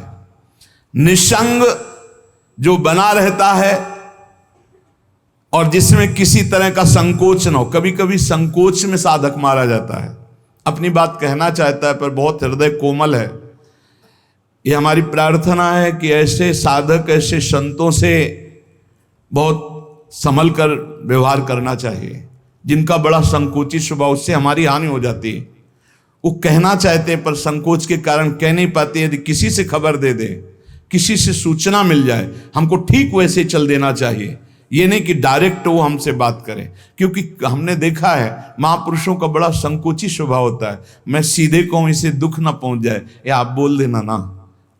निसंग जो बना रहता है और जिसमें किसी तरह का संकोच न हो, कभी कभी संकोच में साधक मारा जाता है, अपनी बात कहना चाहता है पर बहुत हृदय कोमल है। ये हमारी प्रार्थना है कि ऐसे साधक, ऐसे संतों से बहुत संभल कर व्यवहार करना चाहिए, जिनका बड़ा संकोची स्वभाव, उससे हमारी हानि हो जाती है। वो कहना चाहते हैं पर संकोच के कारण कह नहीं पाते। यदि किसी से खबर दे दे, किसी से सूचना मिल जाए, हमको ठीक वैसे चल देना चाहिए। ये नहीं कि डायरेक्ट वो हमसे बात करें, क्योंकि हमने देखा है महापुरुषों का बड़ा संकोची स्वभाव होता है। मैं सीधे कहूं इसे दुख ना पहुंच जाए, या आप बोल देना ना,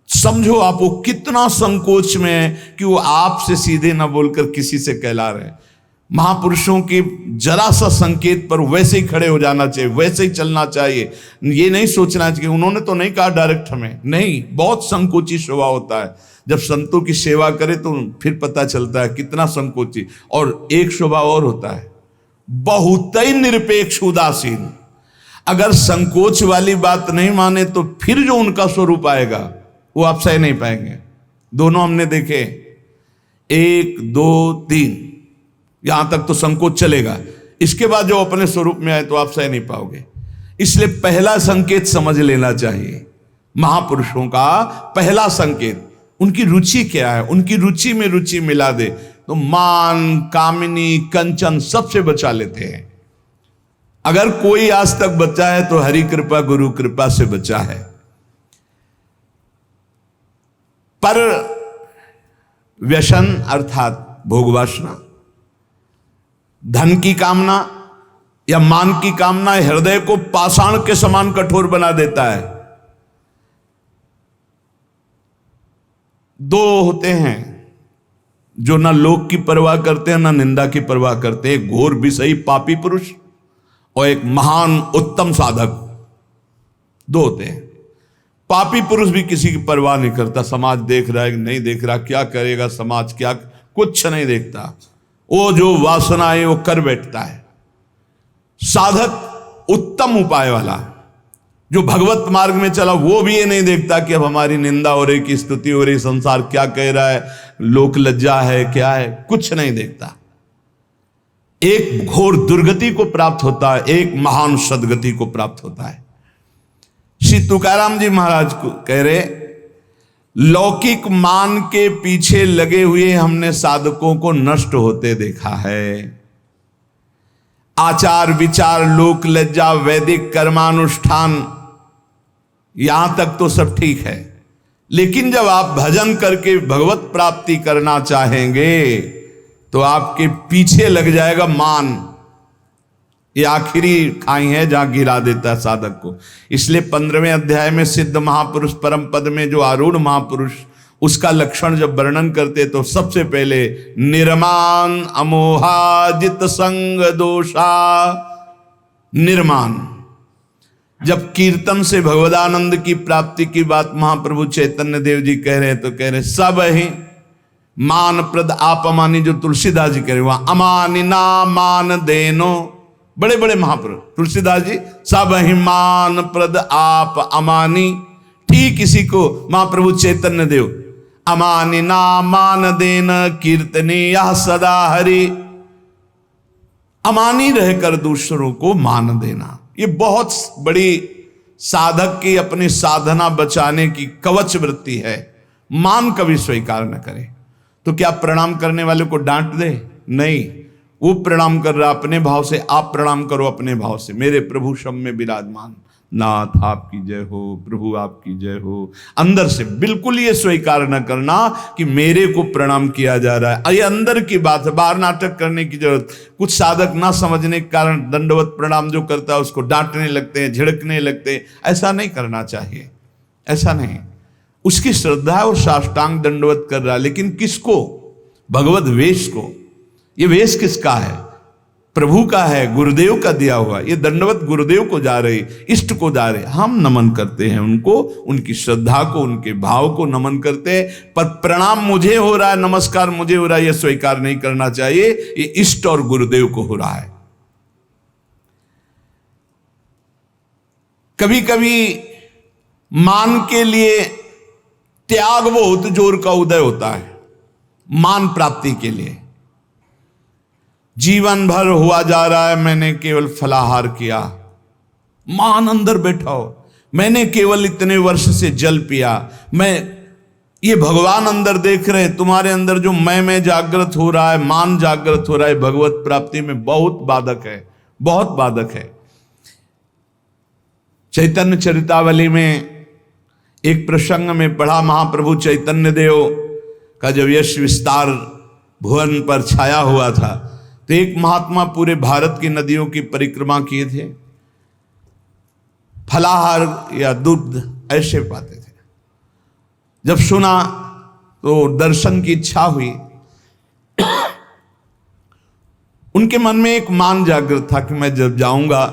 समझो आप वो कितना संकोच में है कि वो आपसे सीधे ना बोलकर किसी से कहला रहे हैं। महापुरुषों के जरा सा संकेत पर वैसे ही खड़े हो जाना चाहिए, वैसे ही चलना चाहिए। ये नहीं सोचना चाहिए उन्होंने तो नहीं कहा डायरेक्ट हमें, नहीं, बहुत संकोची स्वभाव होता है। जब संतों की सेवा करे तो फिर पता चलता है कितना संकोची। और एक स्वभाव और होता है, बहुत ही निरपेक्ष उदासीन। अगर संकोच वाली बात नहीं माने तो फिर जो उनका स्वरूप आएगा वो आप सह नहीं पाएंगे। दोनों हमने देखे, 1 2 3, यहां तक तो संकोच चलेगा, इसके बाद जो अपने स्वरूप में आए तो आप सह नहीं पाओगे। इसलिए पहला संकेत समझ लेना चाहिए। महापुरुषों का पहला संकेत, उनकी रुचि क्या है, उनकी रुचि में रुचि मिला दे तो मान, कामिनी, कंचन सबसे बचा लेते हैं। अगर कोई आज तक बचा है तो हरि कृपा गुरु कृपा से बचा है। पर व्यसन अर्थात भोग वासना, धन की कामना या मान की कामना हृदय को पाषाण के समान कठोर बना देता है। 2 होते हैं जो ना लोक की परवाह करते हैं ना निंदा की परवाह करते हैं, एक घोर विषयी पापी पुरुष और एक महान उत्तम साधक। 2 होते हैं। पापी पुरुष भी किसी की परवाह नहीं करता, समाज देख रहा है कि नहीं देख रहा, क्या करेगा समाज, क्या, कुछ नहीं देखता, वो जो वासना है वो कर बैठता है। साधक उत्तम उपाय वाला जो भगवत मार्ग में चला, वो भी ये नहीं देखता कि अब हमारी निंदा हो रही, की स्तुति हो रही, संसार क्या कह रहा है, लोक लज्जा है, क्या है, कुछ नहीं देखता। एक घोर दुर्गति को प्राप्त होता है, एक महान सदगति को प्राप्त होता है। श्री तुकाराम जी महाराज को कह रहे, लौकिक मान के पीछे लगे हुए हमने साधकों को नष्ट होते देखा है। आचार विचार, लोक लज्जा, वैदिक कर्मानुष्ठान, यहां तक तो सब ठीक है, लेकिन जब आप भजन करके भगवत प्राप्ति करना चाहेंगे तो आपके पीछे लग जाएगा मान। ये आखिरी खाई है जहां गिरा देता है साधक को। इसलिए 15वें अध्याय में सिद्ध महापुरुष परम पद में जो आरूढ़ महापुरुष उसका लक्षण जब वर्णन करते तो सबसे पहले निर्माण अमोहाजित संग दोषा। निर्माण, जब कीर्तन से भगवदानंद की प्राप्ति की बात महाप्रभु चैतन्य देव जी कह रहे हैं तो कह रहे सब ही मान प्रद आप अमानी, जो तुलसीदास जी कह रहे वहां अमानी ना मान देनो, बड़े बड़े महाप्रभु तुलसीदास जी सब ही मान प्रद आप अमानी। ठीक इसी को महाप्रभु चैतन्य देव अमानी ना मान देन कीर्तनी यह सदा हरि। अमानी रहकर दूसरों को मान देना, ये बहुत बड़ी साधक की अपनी साधना बचाने की कवच वृत्ति है। मान कभी स्वीकार न करे। तो क्या प्रणाम करने वाले को डांट दे? नहीं, वो प्रणाम कर रहा अपने भाव से, आप प्रणाम करो अपने भाव से। मेरे प्रभु शब में विराजमान नाथ आपकी जय हो, प्रभु आपकी जय हो। अंदर से बिल्कुल ये स्वीकार न करना कि मेरे को प्रणाम किया जा रहा है। ये अंदर की बात है, बाहर नाटक करने की जरूरत। कुछ साधक ना समझने के कारण दंडवत प्रणाम जो करता है उसको डांटने लगते हैं, झिड़कने लगते हैं। ऐसा नहीं करना चाहिए, ऐसा नहीं। उसकी श्रद्धा और साष्टांग दंडवत कर रहा है, लेकिन किसको? भगवत वेश को। ये वेश किसका है? प्रभु का है, गुरुदेव का दिया हुआ। ये दंडवत गुरुदेव को जा रहे, इष्ट को जा रहे। हम नमन करते हैं उनको, उनकी श्रद्धा को, उनके भाव को नमन करते हैं। पर प्रणाम मुझे हो रहा है, नमस्कार मुझे हो रहा है, यह स्वीकार नहीं करना चाहिए। ये इष्ट और गुरुदेव को हो रहा है। कभी कभी मान के लिए त्याग बहुत जोर का उदय होता है। मान प्राप्ति के लिए जीवन भर हुआ जा रहा है, मैंने केवल फलाहार किया, मान अंदर बैठा हो। मैंने केवल इतने वर्ष से जल पिया, मैं ये भगवान अंदर देख रहे, तुम्हारे अंदर जो मैं जागृत हो रहा है, मान जागृत हो रहा है, भगवत प्राप्ति में बहुत बाधक है, बहुत बाधक है। चैतन्य चरितावली में एक प्रसंग में पढ़ा, महाप्रभु चैतन्य देव का जब यश विस्तार भुवन पर छाया हुआ था तो एक महात्मा पूरे भारत की नदियों की परिक्रमा किए थे। फलाहार या दूध ऐसे पाते थे। जब सुना तो दर्शन की इच्छा हुई। उनके मन में एक मान जागृत था कि मैं जब जाऊंगा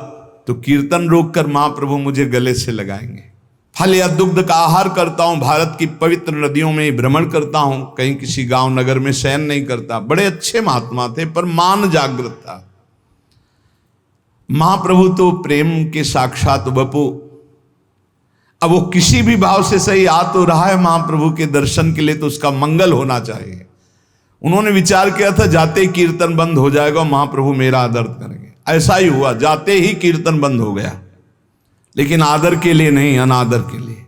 तो कीर्तन रोककर महाप्रभु मुझे गले से लगाएंगे। फल या दुग्ध का आहार करता हूं, भारत की पवित्र नदियों में भ्रमण करता हूं, कहीं किसी गांव नगर में शयन नहीं करता। बड़े अच्छे महात्मा थे, पर मान जागृत था। महाप्रभु तो प्रेम के साक्षात वपु। अब वो किसी भी भाव से सही आ तो रहा है महाप्रभु के दर्शन के लिए, तो उसका मंगल होना चाहिए। उन्होंने विचार किया था जाते ही कीर्तन बंद हो जाएगा, महाप्रभु मेरा आदर करेंगे। ऐसा ही हुआ, जाते ही कीर्तन बंद हो गया, लेकिन आदर के लिए नहीं, अनादर के लिए।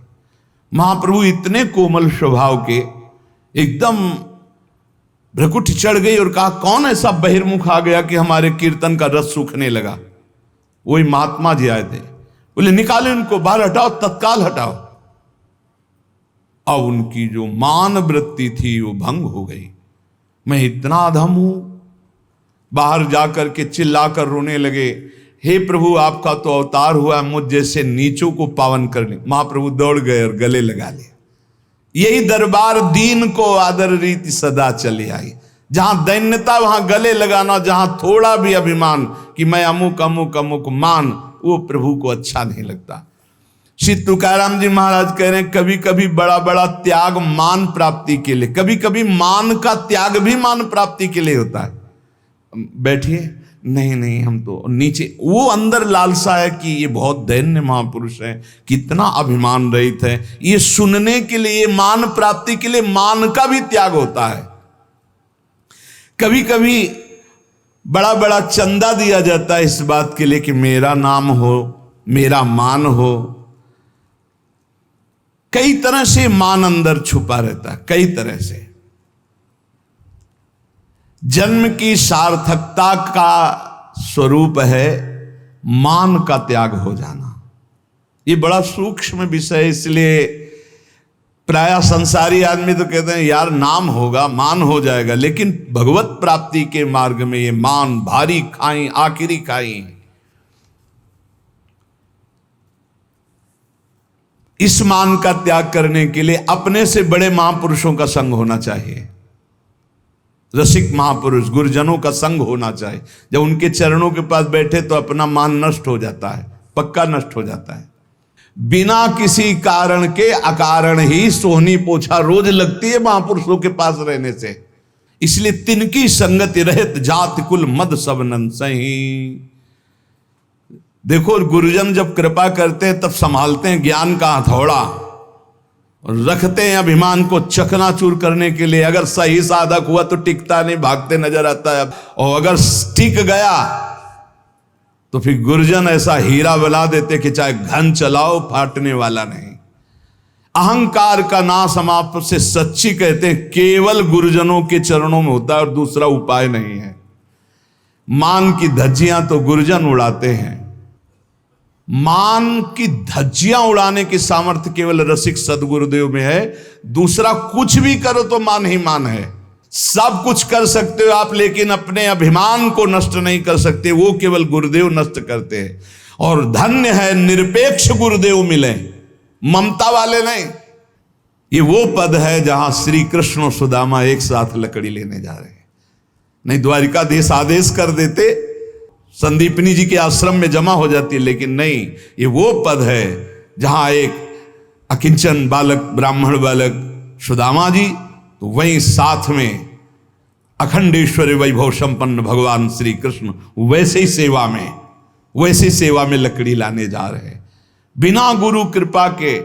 महाप्रभु इतने कोमल स्वभाव के, एकदम भ्रकुटी चढ़ गई और कहा कौन ऐसा बहिर्मुख आ गया कि हमारे कीर्तन का रस सूखने लगा। वही महात्मा जी आए थे, बोले निकाले उनको, बाहर हटाओ, तत्काल हटाओ। अब उनकी जो मान वृत्ति थी वो भंग हो गई। मैं इतना अधम हूं, बाहर जाकर के चिल्लाकर रोने लगे, हे प्रभु आपका तो अवतार हुआ मुझ जैसे नीचों को पावन करने। महाप्रभु दौड़ गए और गले लगा लिया। यही दरबार दीन को आदर रीति सदा चली आई। जहां दैन्यता वहां गले लगाना, जहां थोड़ा भी अभिमान कि मैं अमुक अमुक अमुक मान, वो प्रभु को अच्छा नहीं लगता। श्री तुकाराम जी महाराज कह रहे हैं कभी कभी बड़ा बड़ा त्याग मान प्राप्ति के लिए, कभी कभी मान का त्याग भी मान प्राप्ति के लिए होता है। बैठिए, नहीं नहीं हम तो नीचे। वो अंदर लालसा है कि ये बहुत दैन्य महापुरुष है, कितना अभिमान रहित है। ये सुनने के लिए, मान प्राप्ति के लिए मान का भी त्याग होता है। कभी कभी बड़ा बड़ा चंदा दिया जाता है इस बात के लिए कि मेरा नाम हो, मेरा मान हो। कई तरह से मान अंदर छुपा रहता है, कई तरह से। जन्म की सार्थकता का स्वरूप है मान का त्याग हो जाना। ये बड़ा सूक्ष्म विषय है, इसलिए प्रायः संसारी आदमी तो कहते हैं यार नाम होगा, मान हो जाएगा, लेकिन भगवत प्राप्ति के मार्ग में ये मान भारी खाई आखिरी खाई। इस मान का त्याग करने के लिए अपने से बड़े महापुरुषों का संग होना चाहिए। रसिक महापुरुष गुरुजनों का संग होना चाहिए। जब उनके चरणों के पास बैठे तो अपना मान नष्ट हो जाता है, पक्का नष्ट हो जाता है। बिना किसी कारण के अकारण ही सोहनी पोछा रोज लगती है महापुरुषों के पास रहने से। इसलिए तिनकी संगति रहत जाति कुल मद सब नंसही। देखो गुरुजन जब कृपा करते हैं तब संभालते हैं ज्ञान का हथौड़ा और रखते हैं अभिमान को चकनाचूर करने के लिए। अगर सही साधक हुआ तो टिकता नहीं, भागते नजर आता है, और अगर टिक गया तो फिर गुरुजन ऐसा हीरा बना देते कि चाहे घन चलाओ फाटने वाला नहीं। अहंकार का नाश हम आपसे सच्ची कहते हैं केवल गुरुजनों के चरणों में होता है और दूसरा उपाय नहीं है। मान की धज्जियां तो गुरुजन उड़ाते हैं। मान की धज्जियां उड़ाने की सामर्थ्य केवल रसिक सदगुरुदेव में है। दूसरा कुछ भी करो तो मान ही मान है। सब कुछ कर सकते हो आप, लेकिन अपने अभिमान को नष्ट नहीं कर सकते, वो केवल गुरुदेव नष्ट करते हैं। और धन्य है निरपेक्ष गुरुदेव मिले, ममता वाले नहीं। ये वो पद है जहां श्री कृष्ण और सुदामा एक साथ लकड़ी लेने जा रहे हैं। नहीं द्वारिकाधीश आदेश कर देते, संदीपनी जी के आश्रम में जमा हो जाती है, लेकिन नहीं, ये वो पद है जहां एक अकिंचन बालक, ब्राह्मण बालक सुदामा जी, तो वहीं साथ में अखंडेश्वरी वैभव संपन्न भगवान श्री कृष्ण वैसे ही सेवा में लकड़ी लाने जा रहे हैं। बिना गुरु कृपा के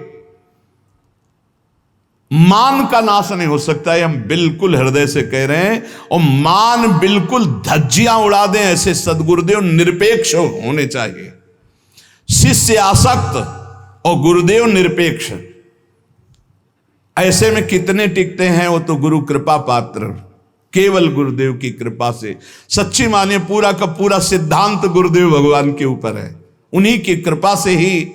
मान का नाश नहीं हो सकता है, हम बिल्कुल हृदय से कह रहे हैं। और मान बिल्कुल धज्जियां उड़ा दें, ऐसे सदगुरुदेव निरपेक्ष होने चाहिए। शिष्य आसक्त और गुरुदेव निरपेक्ष, ऐसे में कितने टिकते हैं? वो तो गुरु कृपा पात्र, केवल गुरुदेव की कृपा से। सच्ची मानिए पूरा का पूरा सिद्धांत गुरुदेव भगवान के ऊपर है। उन्हीं की कृपा से ही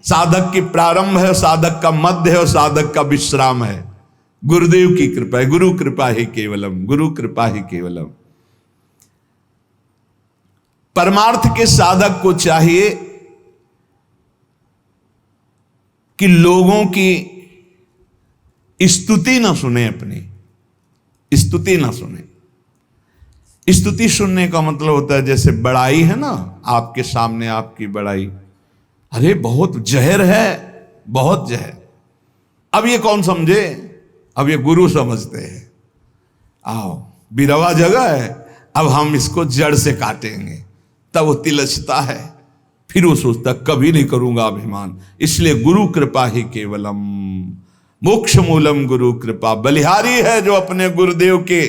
साधक की प्रारंभ है, साधक का मध्य है और साधक का विश्राम है। गुरुदेव की कृपा है। गुरु कृपा ही केवलम, गुरु कृपा ही केवलम। परमार्थ के साधक को चाहिए कि लोगों की स्तुति ना सुने, अपनी स्तुति ना सुने। स्तुति सुनने का मतलब होता है जैसे बड़ाई है ना, आपके सामने आपकी बड़ाई, अरे बहुत जहर है, बहुत जहर। अब ये कौन समझे? अब ये गुरु समझते हैं। आओ बिरवा जगह है, अब हम इसको जड़ से काटेंगे। तब वो तिलचता है, फिर वो सोचता कभी नहीं करूंगा अभिमान। इसलिए गुरु कृपा ही केवलम, मोक्ष मूलम गुरु कृपा। बलिहारी है जो अपने गुरुदेव के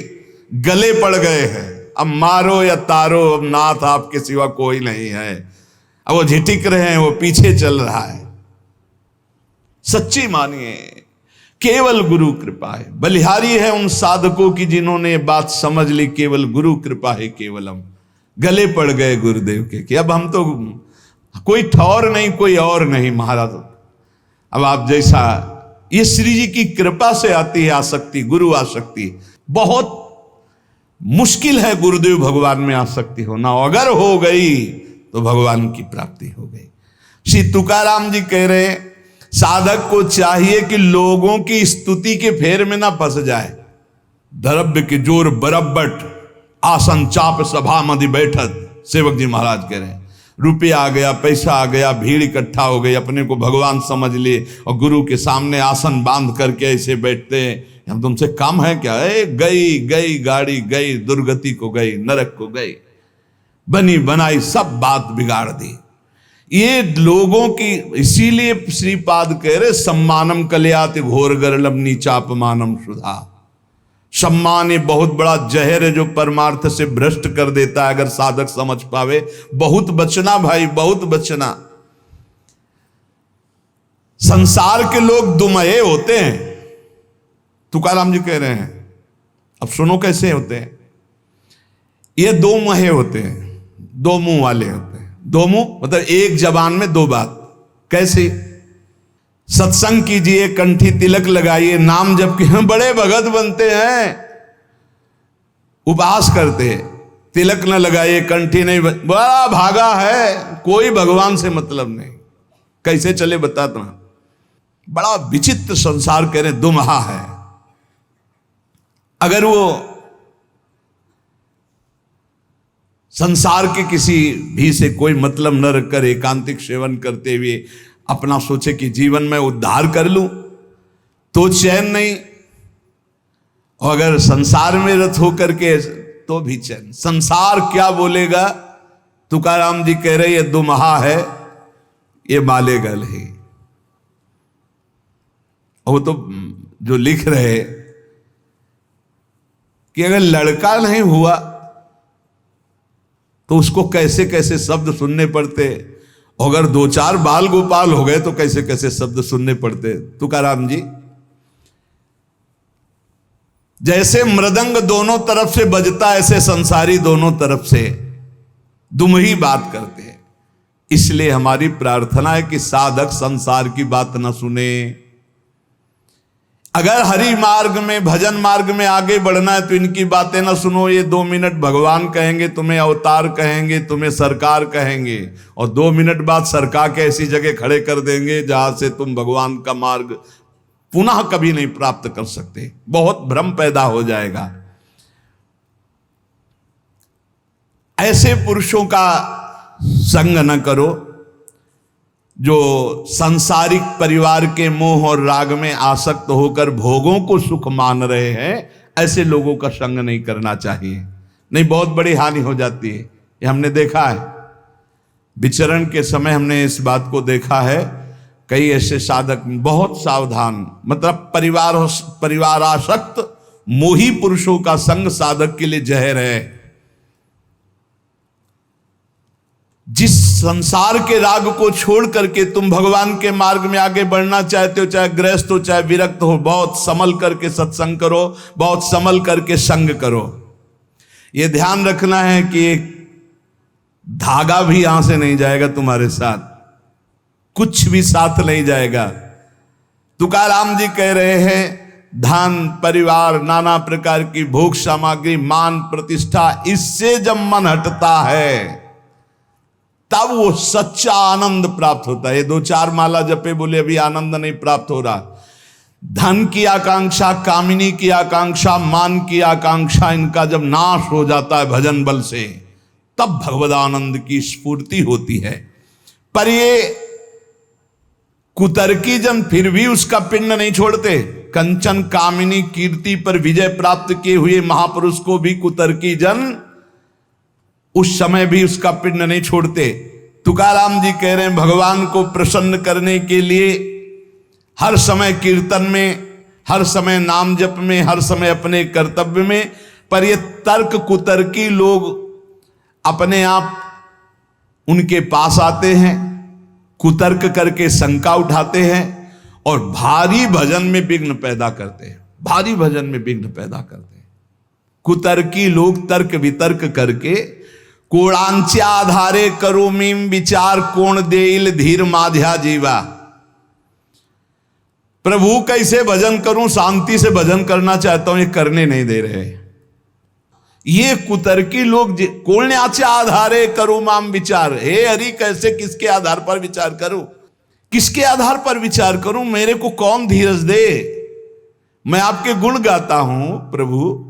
गले पड़ गए हैं। अब मारो या तारो, अब नाथ आपके सिवा कोई नहीं है। अब वो झिटिक रहे हैं, वो पीछे चल रहा है। सच्ची मानिए केवल गुरु कृपा है। बलिहारी है उन साधकों की जिन्होंने बात समझ ली, केवल गुरु कृपा है केवलम। गले पड़ गए गुरुदेव के कि अब हम तो कोई ठौर नहीं, कोई और नहीं महाराज। अब आप जैसा, ये श्री जी की कृपा से आती है आसक्ति, गुरु आसक्ति। बहुत मुश्किल है गुरुदेव भगवान में आसक्ति होना, अगर हो गई तो भगवान की प्राप्ति हो गई। श्री तुकाराम जी कह रहे हैं साधक को चाहिए कि लोगों की स्तुति के फेर में ना फंस जाए। द्रव्य के जोर बरब्बट आसन चाप सभा मधि बैठत, सेवक जी महाराज कह रहे हैं। रुपया आ गया, पैसा आ गया, भीड़ इकट्ठा हो गई, अपने को भगवान समझ लिए और गुरु के सामने आसन बांध करके ऐसे बैठते हैं। हम तुमसे कम है क्या? गई गई गाड़ी गई, दुर्गति को गई, नरक को गई, बनी बनाई सब बात बिगाड़ दी। ये लोगों की, इसीलिए श्रीपाद कह रहे सम्मानम कल्याति घोर गरलम नीचापमानम सुधा। सम्मान ये बहुत बड़ा जहर है जो परमार्थ से भ्रष्ट कर देता है, अगर साधक समझ पावे। बहुत बचना भाई, बहुत बचना। संसार के लोग दुमहे होते हैं, तुकाराम जी कह रहे हैं। अब सुनो कैसे होते हैं। ये दो मुहे होते हैं, दो मुंह वाले होते हैं। दो मुंह मतलब एक जबान में दो बात। कैसे? सत्संग कीजिए, कंठी तिलक लगाइए, नाम जप के बड़े भगत बनते हैं, उपवास करते हैं, तिलक न लगाइए, कंठी नहीं, बड़ा भागा है, कोई भगवान से मतलब नहीं। कैसे चले बताता हूं। बड़ा विचित्र संसार कह रहे दुमहा है। अगर वो संसार के किसी भी से कोई मतलब न रखकर एकांतिक सेवन करते हुए अपना सोचे कि जीवन में उद्धार कर लूं तो चैन नहीं, और अगर संसार में रत होकर के तो भी चैन। संसार क्या बोलेगा, तुकाराम जी कह रहे ये दुमहा है, ये मालेगल है। वो तो जो लिख रहे कि अगर लड़का नहीं हुआ तो उसको कैसे कैसे शब्द सुनने पड़ते, अगर 2-4 बाल गोपाल हो गए तो कैसे कैसे शब्द सुनने पड़ते। तुकाराम जी जैसे मृदंग दोनों तरफ से बजता, ऐसे संसारी दोनों तरफ से दुम ही बात करते हैं। इसलिए हमारी प्रार्थना है कि साधक संसार की बात न सुने। अगर हरि मार्ग में, भजन मार्ग में आगे बढ़ना है तो इनकी बातें ना सुनो। ये 2 मिनट भगवान कहेंगे, तुम्हें अवतार कहेंगे, तुम्हें सरकार कहेंगे, और 2 मिनट बाद सरकार के ऐसी जगह खड़े कर देंगे जहां से तुम भगवान का मार्ग पुनः कभी नहीं प्राप्त कर सकते। बहुत भ्रम पैदा हो जाएगा। ऐसे पुरुषों का संग न करो जो संसारिक परिवार के मोह और राग में आसक्त होकर भोगों को सुख मान रहे हैं। ऐसे लोगों का संग नहीं करना चाहिए, नहीं बहुत बड़ी हानि हो जाती है। ये हमने देखा है, विचरण के समय हमने इस बात को देखा है। कई ऐसे साधक बहुत सावधान, मतलब परिवार आसक्त मोही पुरुषों का संग साधक के लिए जहर है। जिस संसार के राग को छोड़ करके तुम भगवान के मार्ग में आगे बढ़ना चाहते हो, चाहे गृहस्थ हो चाहे विरक्त हो, बहुत संभल करके सत्संग करो, बहुत संभल करके संग करो। यह ध्यान रखना है कि एक धागा भी यहां से नहीं जाएगा तुम्हारे साथ, कुछ भी साथ नहीं जाएगा। तुकाराम जी कह रहे हैं धन, परिवार, नाना प्रकार की भोग सामग्री, मान, प्रतिष्ठा, इससे जब मन हटता है तब वो सच्चा आनंद प्राप्त होता है। ये 2-4 माला जपे बोले अभी आनंद नहीं प्राप्त हो रहा। धन की आकांक्षा, कामिनी की आकांक्षा, मान की आकांक्षा, इनका जब नाश हो जाता है भजन बल से, तब भगवदानंद की स्फूर्ति होती है। पर ये कुतर्की जन फिर भी उसका पिंड नहीं छोड़ते। कंचन कामिनी कीर्ति पर विजय प्राप्त किए हुए महापुरुष को भी कुतर्की जन उस समय भी उसका पिंड नहीं छोड़ते। तुकाराम जी कह रहे हैं भगवान को प्रसन्न करने के लिए हर समय कीर्तन में, हर समय नाम जप में, हर समय अपने कर्तव्य में। पर ये तर्क कुतर्की लोग अपने आप उनके पास आते हैं, कुतर्क करके शंका उठाते हैं और भारी भजन में विघ्न पैदा करते हैं, भारी भजन में विघ्न पैदा करते हैं। कुतर्की लोग तर्क वितर्क करके कोणांच्या आधारे करो मीम विचार, कोण देइल धीर माध्या जीवा। प्रभु कैसे भजन करूं, शांति से भजन करना चाहता हूं, ये करने नहीं दे रहे। ये कुतर्की लोग कोण्याच्या आधारे करो माम विचार, हे हरि कैसे, किसके आधार पर विचार करूं, किसके आधार पर विचार करूं, मेरे को कौन धीरज दे। मैं आपके गुण गाता हूं प्रभु,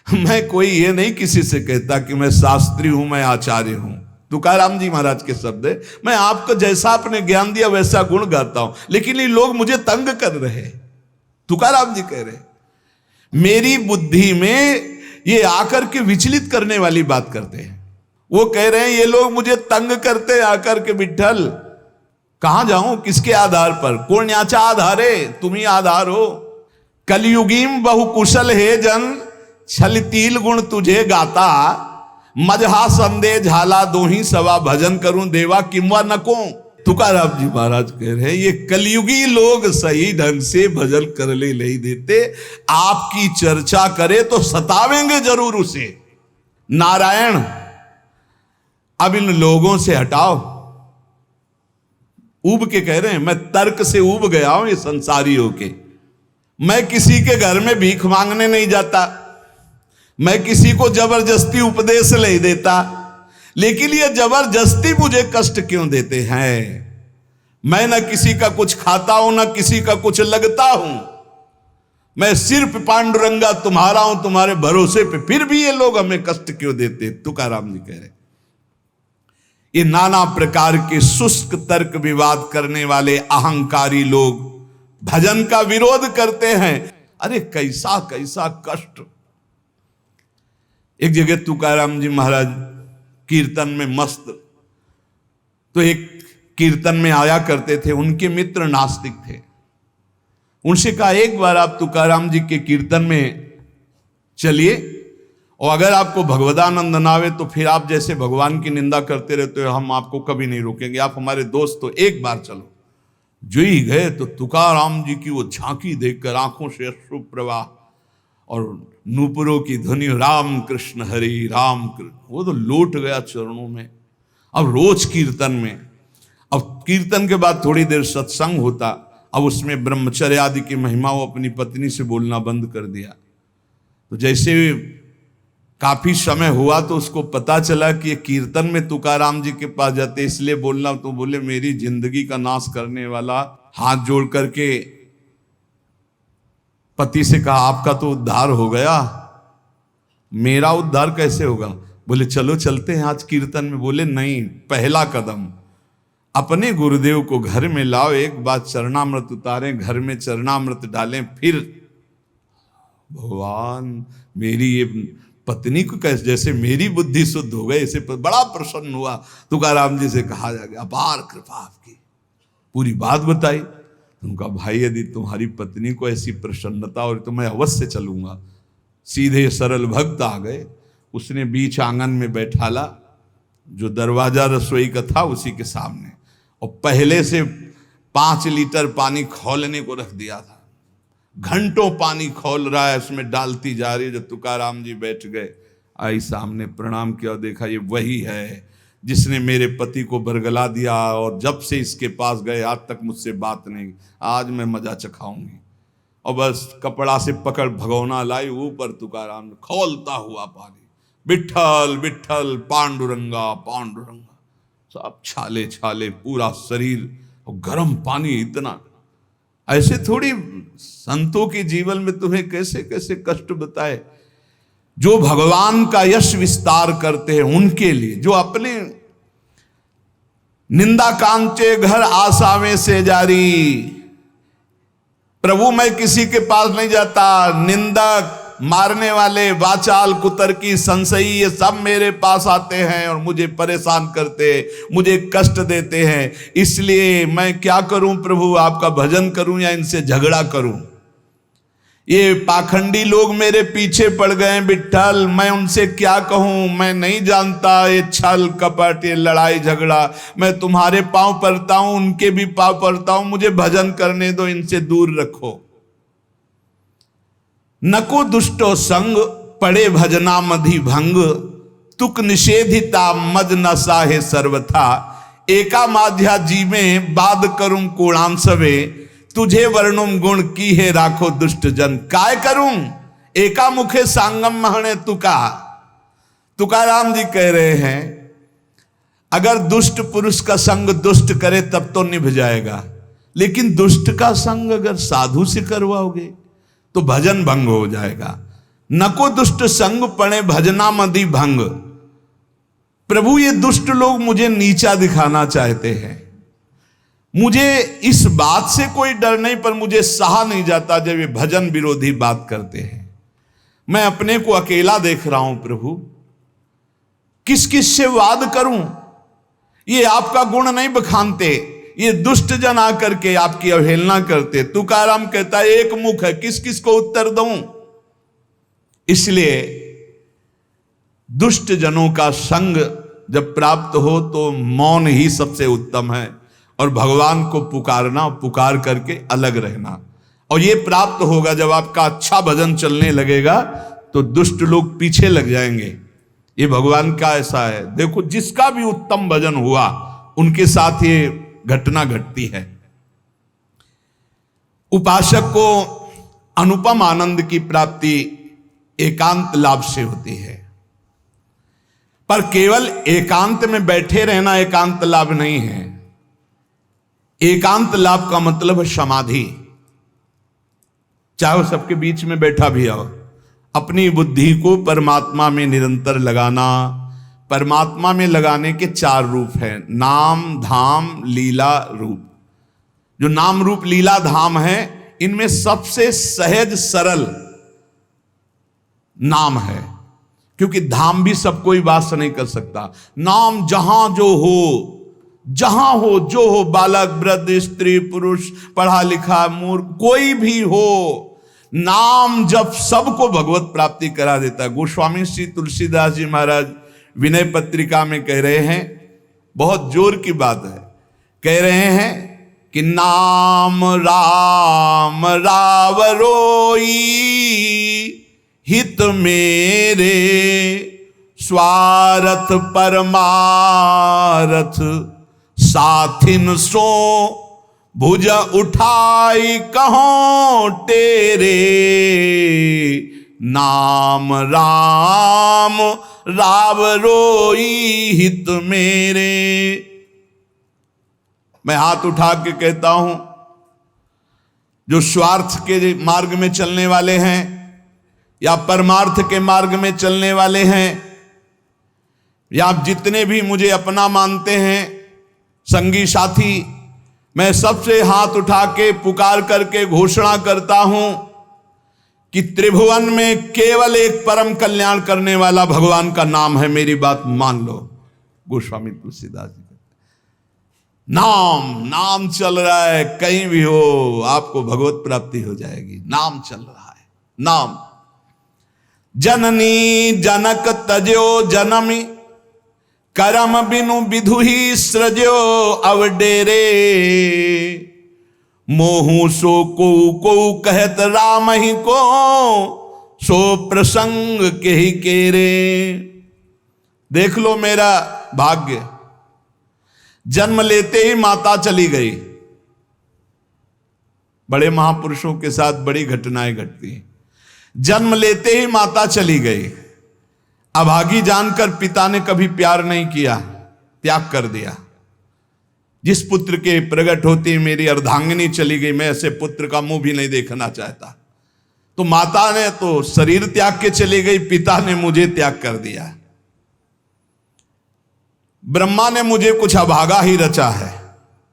मैं कोई ये नहीं किसी से कहता कि मैं शास्त्री हूं, मैं आचार्य हूं। तुकाराम जी महाराज के शब्द है, मैं आपको जैसा आपने ज्ञान दिया वैसा गुण गाता हूं, लेकिन ये लोग मुझे तंग कर रहे हैं। तुकाराम जी कह रहे मेरी बुद्धि में ये आकर के विचलित करने वाली बात करते हैं। वो कह रहे हैं ये लोग मुझे तंग करते आकर के, विठ्ठल कहां जाऊं, किसके आधार पर, कोण्याचा आधारे, तुम ही आधार हो। कलयुगीम बहुकुशल हे जन, छलतील गुण तुझे गाता, मजहा संदेह झाला दोही सवा, भजन करूं देवा किंवा नको। तुकाराम जी महाराज कह रहे हैं ये कलयुगी लोग सही ढंग से भजन करने नहीं देते, आपकी चर्चा करे तो सतावेंगे जरूर उसे। नारायण अब इन लोगों से हटाओ। ऊब के कह रहे हैं, मैं तर्क से ऊब गया हूं ये संसारी होके। मैं किसी के घर में भीख मांगने नहीं जाता, मैं किसी को जबरदस्ती उपदेश नहीं देता, लेकिन ये जबरदस्ती मुझे कष्ट क्यों देते हैं। मैं न किसी का कुछ खाता हूं न किसी का कुछ लगता हूं, मैं सिर्फ पांडुरंगा तुम्हारा हूं, तुम्हारे भरोसे पे। फिर भी ये लोग हमें कष्ट क्यों देते? तुकाराम जी कह रहे ये नाना प्रकार के शुष्क तर्क विवाद करने वाले अहंकारी लोग भजन का विरोध करते हैं। अरे कैसा कैसा कष्ट। एक जगह तुकाराम जी महाराज कीर्तन में मस्त, तो एक कीर्तन में आया करते थे, उनके मित्र नास्तिक थे। उनसे कहा एक बार आप तुकाराम जी के कीर्तन में चलिए, और अगर आपको भगवदानंद ना आवे तो फिर आप जैसे भगवान की निंदा करते रहते हो, हम आपको कभी नहीं रोकेंगे, आप हमारे दोस्त हो, एक बार चलो। जो ही गए तो तुकाराम जी की वो झांकी देखकर आंखों से अश्रु प्रवाह और नूपुरों की ध्वनि, राम कृष्ण हरि राम कृष्ण, वो तो लौट गया चरणों में। अब रोज कीर्तन में, अब कीर्तन के बाद थोड़ी देर सत्संग होता, अब उसमें ब्रह्मचर्य आदि की महिमा वो अपनी पत्नी से बोलना बंद कर दिया। तो जैसे काफी समय हुआ तो उसको पता चला कि ये कीर्तन में तुकाराम जी के पास जाते इसलिए बोलना, तो बोले मेरी जिंदगी का नाश करने वाला, हाथ जोड़ करके पति से कहा आपका तो उद्धार हो गया, मेरा उद्धार कैसे होगा? बोले चलो चलते हैं आज कीर्तन में। बोले नहीं, पहला कदम अपने गुरुदेव को घर में लाओ, एक बार चरणामृत उतारें, घर में चरणामृत डालें, फिर भगवान मेरी ये पत्नी को कैसे, जैसे मेरी बुद्धि शुद्ध हो गई, इसे बड़ा प्रसन्न हुआ। तुकाराम जी से कहा जा गया अपार कृपा आपकी, पूरी बात बताई। उनका भाई यदि तुम्हारी पत्नी को ऐसी प्रसन्नता और तो मैं अवश्य चलूंगा। सीधे सरल भक्त आ गए, उसने बीच आंगन में बैठाला, जो दरवाजा रसोई का था उसी के सामने, और पहले से 5 लीटर पानी खौलने को रख दिया था। घंटों पानी खौल रहा है, उसमें डालती जा रही है। जब तुकाराम जी बैठ गए, आई सामने, प्रणाम किया और देखा ये वही है जिसने मेरे पति को बरगला दिया, और जब से इसके पास गए आज तक मुझसे बात नहीं, आज मैं मजा चखाऊंगी। और बस कपड़ा से पकड़ भगोना लाई, ऊपर तुकाराम खौलता हुआ पानी, विठ्ठल विठ्ठल पांडुरंगा पांडुरंगा, सब छाले छाले पूरा शरीर, और गर्म पानी इतना। ऐसे थोड़ी संतों के जीवन में तुम्हें कैसे कैसे कष्ट बताए। जो भगवान का यश विस्तार करते हैं उनके लिए, जो अपने निंदा कांचे घर आसावे से जारी, प्रभु मैं किसी के पास नहीं जाता, निंदक मारने वाले वाचाल कुतर्की संशयी ये सब मेरे पास आते हैं और मुझे परेशान करते, मुझे कष्ट देते हैं। इसलिए मैं क्या करूं प्रभु, आपका भजन करूं या इनसे झगड़ा करूं? ये पाखंडी लोग मेरे पीछे पड़ गए विठ्ठल, मैं उनसे क्या कहूं? मैं नहीं जानता ये छल कपट, ये लड़ाई झगड़ा। मैं तुम्हारे पांव पड़ता हूं, उनके भी पांव पड़ता हूं, मुझे भजन करने दो, इनसे दूर रखो। नको दुष्टो संग पड़े भजना मधि भंग, तुक निषेधिता मद नशा है सर्वथा। एका माध्या जी में बाद करूं कोणांसवे, तुझे वर्णुम गुण की है राखो दुष्ट जन। काय करूं एका मुखे सांगम महणे तुका। तुकाराम जी कह रहे हैं अगर दुष्ट पुरुष का संग दुष्ट करे तब तो निभ जाएगा, लेकिन दुष्ट का संग अगर साधु से करवाओगे तो भजन भंग हो जाएगा। नको दुष्ट संग पड़े भजना मदि भंग। प्रभु ये दुष्ट लोग मुझे नीचा दिखाना चाहते हैं, मुझे इस बात से कोई डर नहीं, पर मुझे सहा नहीं जाता जब ये भजन विरोधी बात करते हैं। मैं अपने को अकेला देख रहा हूं प्रभु, किस किस से वाद करूं? ये आपका गुण नहीं बखानते, ये दुष्ट जन आकर के आपकी अवहेलना करते। तुकाराम कहता है एक मुख है, किस किस को उत्तर दूं? इसलिए दुष्ट जनों का संग जब प्राप्त हो तो मौन ही सबसे उत्तम है, और भगवान को पुकारना, पुकार करके अलग रहना। और ये प्राप्त होगा जब आपका अच्छा भजन चलने लगेगा तो दुष्ट लोग पीछे लग जाएंगे। ये भगवान का ऐसा है। देखो जिसका भी उत्तम भजन हुआ उनके साथ ये घटना घटती है। उपासक को अनुपम आनंद की प्राप्ति एकांत लाभ से होती है, पर केवल एकांत में बैठे रहना एकांत लाभ नहीं है। एकांत लाभ का मतलब है समाधि। चाहे वो सबके बीच में बैठा भी हो, अपनी बुद्धि को परमात्मा में निरंतर लगाना। परमात्मा में लगाने के 4 रूप हैं, नाम धाम लीला रूप। जो नाम रूप लीला धाम है, इनमें सबसे सहज सरल नाम है, क्योंकि धाम भी सब कोई वास नहीं कर सकता। नाम जहां जो हो, जहां हो जो हो, बालक वृद्ध स्त्री पुरुष पढ़ा लिखा मूर्ख कोई भी हो, नाम जब सबको भगवत प्राप्ति करा देता है। गोस्वामी श्री तुलसीदास जी महाराज विनय पत्रिका में कह रहे हैं, बहुत जोर की बात है, कह रहे हैं कि नाम राम रावरोई हित मेरे स्वार्थ परमारथ साथिन सो भुज उठाई कहों तेरे नाम राम राव रोई हित मेरे। मैं हाथ उठा के कहता हूं, जो स्वार्थ के मार्ग में चलने वाले हैं या परमार्थ के मार्ग में चलने वाले हैं, या आप जितने भी मुझे अपना मानते हैं संगी साथी, मैं सबसे हाथ उठा के पुकार करके घोषणा करता हूं कि त्रिभुवन में केवल एक परम कल्याण करने वाला भगवान का नाम है। मेरी बात मान लो। गोस्वामी तुलसीदास जी, नाम चल रहा है, कहीं भी हो आपको भगवत प्राप्ति हो जाएगी। नाम चल रहा है, नाम। जननी जनक तजो जनमी करम बिनु विधु ही सृजो अवडेरे मोहू सो को कहत राम ही को सो प्रसंग के ही केरे। देख लो मेरा भाग्य, जन्म लेते ही माता चली गई। बड़े महापुरुषों के साथ बड़ी घटनाएं घटती हैं। जन्म लेते ही माता चली गई। अभागी जानकर पिता ने कभी प्यार नहीं किया, त्याग कर दिया। जिस पुत्र के प्रकट होती मेरी अर्धांगिनी चली गई, मैं ऐसे पुत्र का मुंह भी नहीं देखना चाहता। तो माता ने तो शरीर त्याग के चली गई, पिता ने मुझे त्याग कर दिया। ब्रह्मा ने मुझे कुछ अभागा ही रचा है।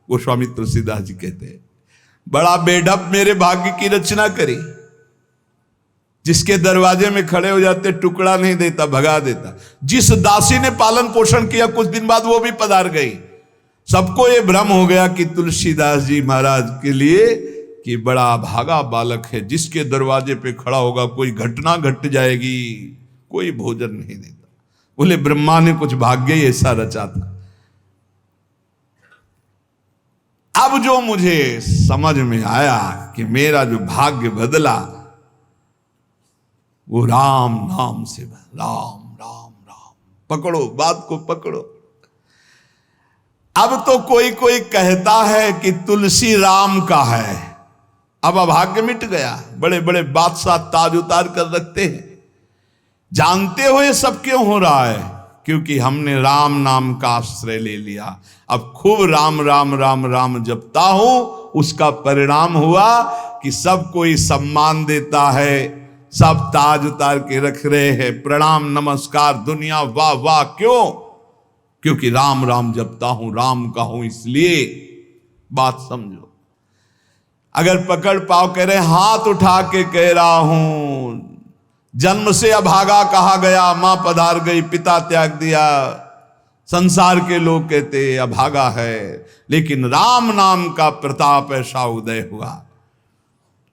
गोस्वामी तुलसीदास जी कहते हैं, बड़ा बेढप मेरे भाग्य की रचना करी। जिसके दरवाजे में खड़े हो जाते टुकड़ा नहीं देता, भगा देता। जिस दासी ने पालन पोषण किया, कुछ दिन बाद वो भी पधार गई। सबको ये भ्रम हो गया कि तुलसीदास जी महाराज के लिए कि बड़ा भागा बालक है, जिसके दरवाजे पे खड़ा होगा कोई घटना घट जाएगी, कोई भोजन नहीं देता। बोले ब्रह्मा ने कुछ भाग्य ही ऐसा रचा था। अब जो मुझे समझ में आया कि मेरा जो भाग्य बदला वो राम नाम से, राम राम राम। पकड़ो बात को, पकड़ो। अब तो कोई कोई कहता है कि तुलसी राम का है। अब अभाग्य मिट गया। बड़े बड़े बादशाह ताज उतार कर रखते हैं। जानते हो ये सब क्यों हो रहा है? क्योंकि हमने राम नाम का आश्रय ले लिया। अब खूब राम राम राम राम जपता हूं, उसका परिणाम हुआ कि सब कोई सम्मान देता है, सब ताज उतार के रख रहे हैं, प्रणाम नमस्कार, दुनिया वाह वाह। क्यों? क्योंकि राम राम जपता हूं, राम का हूं, इसलिए। बात समझो। अगर पकड़ पाओ, कह रहे हाथ उठा के कह रहा हूं, जन्म से अभागा कहा गया, मां पधार गई, पिता त्याग दिया। संसार के लोग कहते अभागा है, लेकिन राम नाम का प्रताप ऐसा उदय हुआ।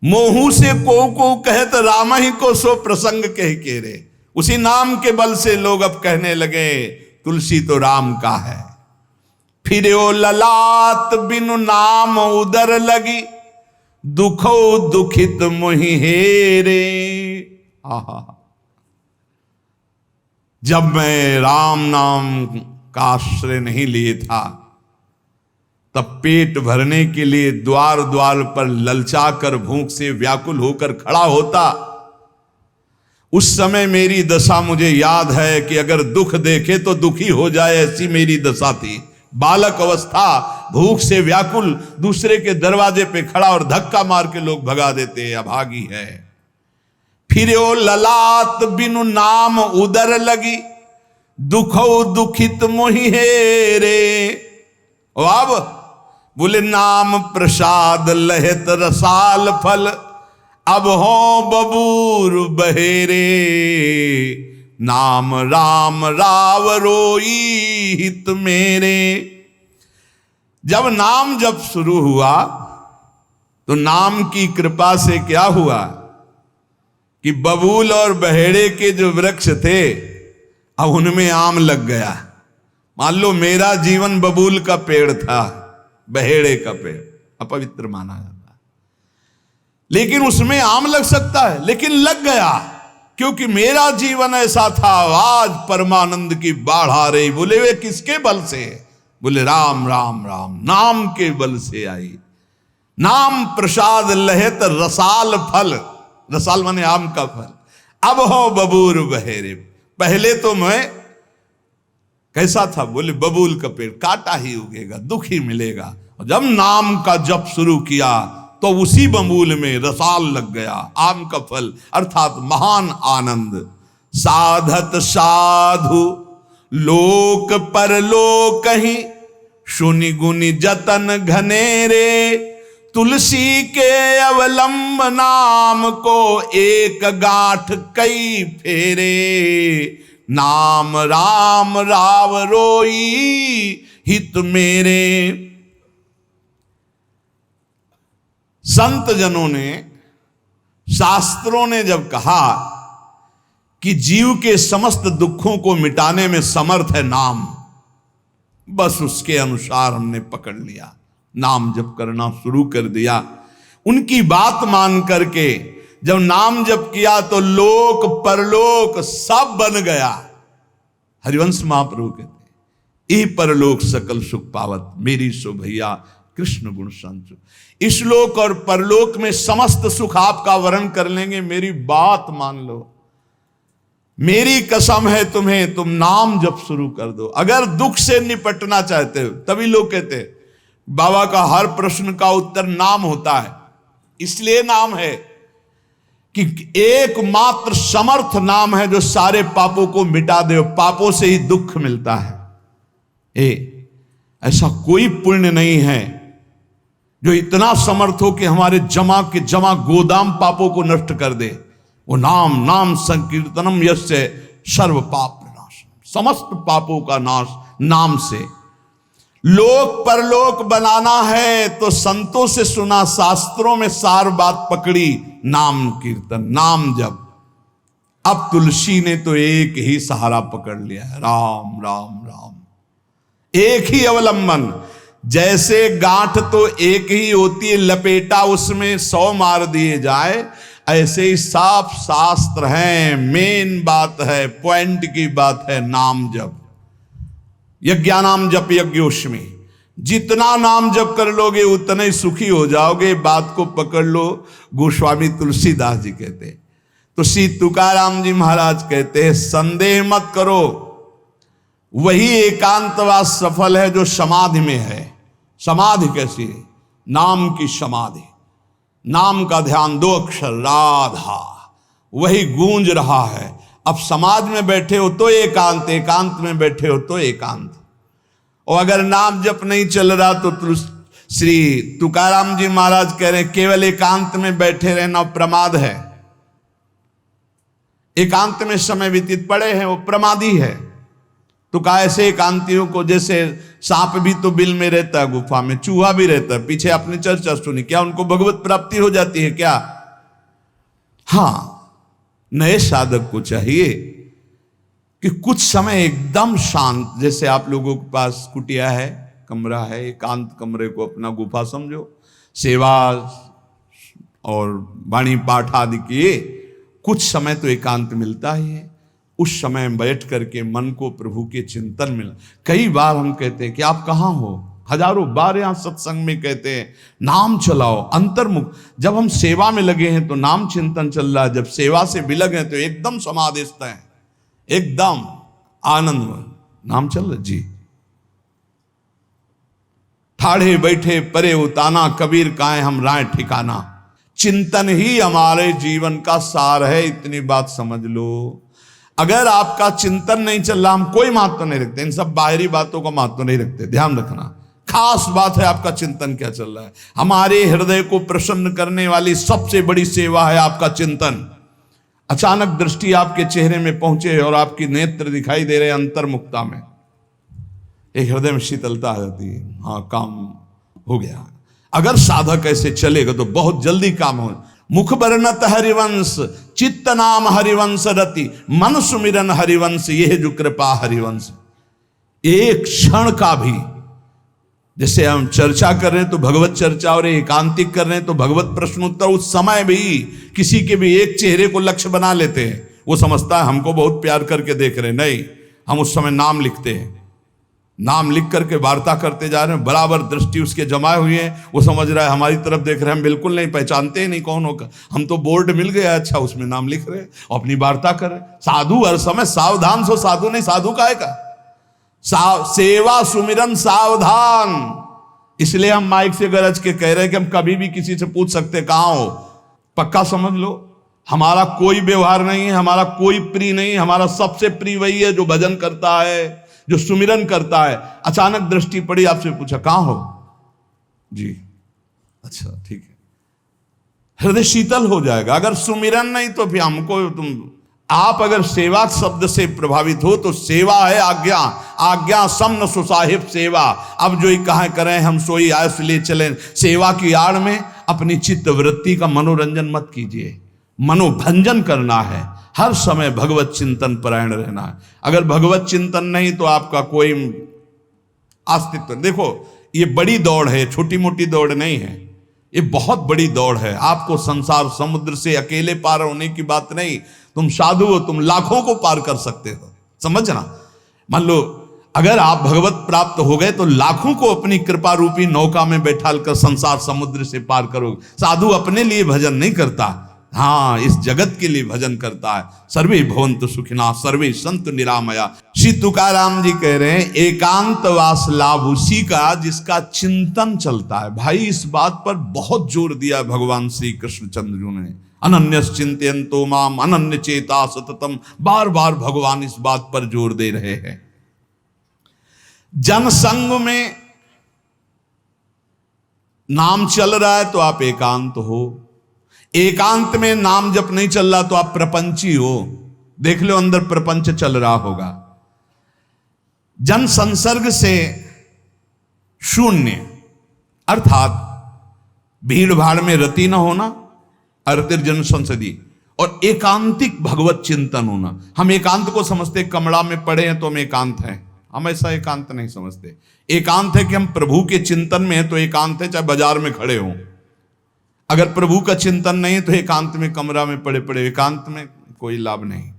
मोहू से को कहत राम ही को सो प्रसंग कह के रे। उसी नाम के बल से लोग अब कहने लगे तुलसी तो राम का है। फिर ओ ललाट बिनु नाम उदर लगी, दुखो दुखित मोहि हेरे। आहा, जब मैं राम नाम का आश्रय नहीं लिए था, तब पेट भरने के लिए द्वार द्वार पर ललचाकर भूख से व्याकुल होकर खड़ा होता। उस समय मेरी दशा मुझे याद है कि अगर दुख देखे तो दुखी हो जाए, ऐसी मेरी दशा थी। बालक अवस्था, भूख से व्याकुल, दूसरे के दरवाजे पे खड़ा और धक्का मार के लोग भगा देते, अभागी है। फिर ओ ललाट बिनु नाम उदर लगी, दुखो दुखित मोहि हे रे। अब बोले नाम प्रसाद लहत रसाल फल, अब हो बबूर बहेरे। नाम राम राव रोई हित मेरे। जब नाम जब शुरू हुआ तो नाम की कृपा से क्या हुआ कि बबूल और बहेड़े के जो वृक्ष थे अब उनमें आम लग गया। मान लो मेरा जीवन बबूल का पेड़ था, बहेड़े का पेड़ अपवित्र माना जाता, लेकिन उसमें आम लग सकता है, लेकिन लग गया क्योंकि मेरा जीवन ऐसा था। आज परमानंद की बाढ़ आ रही। बोले वे किसके बल से? बोले राम राम राम, नाम के बल से आई। नाम प्रसाद लहत रसाल फल, रसाल माने आम का फल, अब हो बबूर बहेरे। पहले तो मैं कैसा था? बोले बबूल का पेड़, काटा ही उगेगा, दुख ही मिलेगा। और जब नाम का जप शुरू किया तो उसी बबूल में रसाल लग गया, आम का फल, अर्थात महान आनंद। साधत साधु लोक परलोक ही, सुनि गुनि जतन घनेरे। तुलसी के अवलंब नाम को, एक गांठ कई फेरे। नाम राम राव रोई हित मेरे। संत जनों ने, शास्त्रों ने जब कहा कि जीव के समस्त दुखों को मिटाने में समर्थ है नाम, बस उसके अनुसार हमने पकड़ लिया, नाम जप करना शुरू कर दिया। उनकी बात मान करके जब नाम जप किया तो लोक परलोक सब बन गया। हरिवंश महाप्रभु कहते ई परलोक सकल सुख पावत, मेरी सो भैया कृष्ण गुण संचु। इस लोक और परलोक में समस्त सुख आपका वर्ण कर लेंगे, मेरी बात मान लो, मेरी कसम है तुम्हें, तुम नाम जप शुरू कर दो। अगर दुख से निपटना चाहते हो, तभी लोग कहते हैं बाबा का हर प्रश्न का उत्तर नाम होता है। इसलिए नाम है कि एकमात्र समर्थ नाम है जो सारे पापों को मिटा दे। पापों से ही दुख मिलता है। ऐसा कोई पुण्य नहीं है जो इतना समर्थ हो कि हमारे जमा के जमा गोदाम पापों को नष्ट कर दे। वो नाम, नाम संकीर्तनम यस्य सर्व पाप विनाश, समस्त पापों का नाश नाम से। लोक परलोक बनाना है तो संतों से सुना, शास्त्रों में सार बात पकड़ी, नाम कीर्तन, नाम जप। अब तुलसी ने तो एक ही सहारा पकड़ लिया है, राम राम राम, एक ही अवलंबन। जैसे गांठ तो एक ही होती है, लपेटा उसमें 100 मार दिए जाए, ऐसे ही साफ शास्त्र है, मेन बात है, पॉइंट की बात है, नाम जप। यज्ञानाम जप यज्ञोष्मी, जितना नाम जप कर लोगे उतने ही सुखी हो जाओगे। बात को पकड़ लो। गोस्वामी तुलसीदास जी कहते, तो श्री तुकाराम जी महाराज कहते हैं, संदेह मत करो, वही एकांतवास सफल है जो समाधि में है। समाधि कैसी है? नाम की समाधि, नाम का ध्यान, 2 अक्षर राधा, वही गूंज रहा है। अब समाज में बैठे हो तो एकांत, एकांत में बैठे हो तो एकांत। और अगर नाम जप नहीं चल रहा तो श्री तुकाराम जी महाराज कह रहे हैं केवल एकांत में बैठे रहना प्रमाद है। एकांत में समय व्यतीत पड़े हैं वो प्रमादी है। तो कहा ऐसे एकांतियों को, जैसे सांप भी तो बिल में रहता है, गुफा में चूहा भी रहता है, पीछे आपने चर्चा सुनी, क्या उनको भगवत प्राप्ति हो जाती है क्या? हाँ, नए साधक को चाहिए कि कुछ समय एकदम शांत, जैसे आप लोगों के पास कुटिया है, कमरा है, एकांत कमरे को अपना गुफा समझो, सेवा और वाणी पाठ आदि किए, कुछ समय तो एकांत मिलता ही है। उस समय बैठ करके मन को प्रभु के चिंतन में, कई बार हम कहते हैं कि आप कहाँ हो, हजारों बार यहाँ सत्संग में कहते हैं नाम चलाओ, अंतर्मुख। जब हम सेवा में लगे हैं तो नाम चिंतन चल रहा है, जब सेवा से विलग हैं तो एकदम समाधिस्थ हैं, एकदम आनंद, नाम चल रहा जी। ठाढ़े बैठे परे उताना, कबीर काहे हम राय ठिकाना। चिंतन ही हमारे जीवन का सार है, इतनी बात समझ लो। अगर आपका चिंतन नहीं चल रहा, हम कोई महत्व नहीं रखते, इन सब बाहरी बातों का महत्व नहीं रखते, ध्यान रखना। खास बात है आपका चिंतन क्या चल रहा है। हमारे हृदय को प्रसन्न करने वाली सबसे बड़ी सेवा है आपका चिंतन। अचानक दृष्टि आपके चेहरे में पहुंचे और आपकी नेत्र दिखाई दे रहे अंतर्मुखता में, एक हृदय में शीतलता आ जाती है, हाँ काम हो गया। अगर साधक ऐसे चलेगा तो बहुत जल्दी काम हो। मुख बरनत हरिवंश, चित्त नाम हरिवंश रति, मन सुमिरन हरिवंश, यह जो कृपा हरिवंश। एक क्षण का भी, जैसे हम चर्चा कर रहे हैं तो भगवत चर्चा और एकांतिक कर रहे हैं तो भगवत प्रश्नोत्तर, उस समय भी किसी के भी एक चेहरे को लक्ष्य बना लेते हैं। वो समझता है हमको बहुत प्यार करके देख रहे हैं, नहीं, हम उस समय नाम लिखते हैं, नाम लिख करके वार्ता करते जा रहे हैं, बराबर दृष्टि उसके जमाए हुए हैं। वो समझ रहा है हमारी तरफ देख रहे हैं, हम बिल्कुल नहीं पहचानते ही नहीं कौन होगा, हम तो बोर्ड मिल गया, अच्छा उसमें नाम लिख रहे हैं और अपनी वार्ता कर रहे हैं। साधु हर समय सावधान सो, साधु नहीं, साधु काहे का सेवा सुमिरन सावधान। इसलिए हम माइक से गरज के कह रहे हैं कि हम कभी भी किसी से पूछ सकते कहां हो। पक्का समझ लो, हमारा कोई व्यवहार नहीं है, हमारा कोई प्रिय नहीं, हमारा सबसे प्रिय वही है जो भजन करता है, जो सुमिरन करता है। अचानक दृष्टि पड़ी, आपसे पूछा कहां हो जी, अच्छा ठीक है, हृदय शीतल हो जाएगा। अगर सुमिरन नहीं तो फिर हमको आप अगर सेवा शब्द से प्रभावित हो तो सेवा है आज्ञा, आज्ञा सम न सुसाहिब सेवा। अब जो ही कहा करें हम सोई आयस ले चलें। सेवा की आड़ में अपनी चित्त वृत्ति का मनोरंजन मत कीजिए, मनोभंजन करना है, हर समय भगवत चिंतन परायण रहना है। अगर भगवत चिंतन नहीं तो आपका कोई अस्तित्व। देखो ये बड़ी दौड़ है, छोटी मोटी दौड़ नहीं है, ये बहुत बड़ी दौड़ है। आपको संसार समुद्र से अकेले पार होने की बात नहीं, तुम साधु हो, तुम लाखों को पार कर सकते हो, समझना। मान लो अगर आप भगवत प्राप्त हो गए तो लाखों को अपनी कृपा रूपी नौका में बैठाल कर संसार समुद्र से पार करोगे। साधु अपने लिए भजन नहीं करता, हाँ इस जगत के लिए भजन करता है। सर्वे भवन्तु सुखिना सर्वे सन्तु निरामया। श्री तुकाराम जी कह रहे हैं एकांतवास लाभ उसी का जिसका चिंतन चलता है। भाई इस बात पर बहुत जोर दिया भगवान श्री कृष्णचंद्र जी ने, अनन्यस चिंतयन्तो माम अनन्य चेता सततम। बार बार भगवान इस बात पर जोर दे रहे हैं। जनसंग में नाम चल रहा है तो आप एकांत हो, एकांत में नाम जब नहीं चल रहा तो आप प्रपंची हो। देख लो अंदर प्रपंच चल रहा होगा। जन संसर्ग से शून्य अर्थात भीड़ भाड़ में रति न होना, अर्तिर्जन संसदी, और एकांतिक भगवत चिंतन होना। हम एकांत को समझते कमरा में पड़े हैं तो हम एकांत हैं, हम ऐसा एकांत नहीं समझते। एकांत है कि हम प्रभु के चिंतन में हैं तो एकांत है, चाहे बाजार में खड़े हों। अगर प्रभु का चिंतन नहीं है तो एकांत में कमरा में पड़े पड़े एकांत में कोई लाभ नहीं।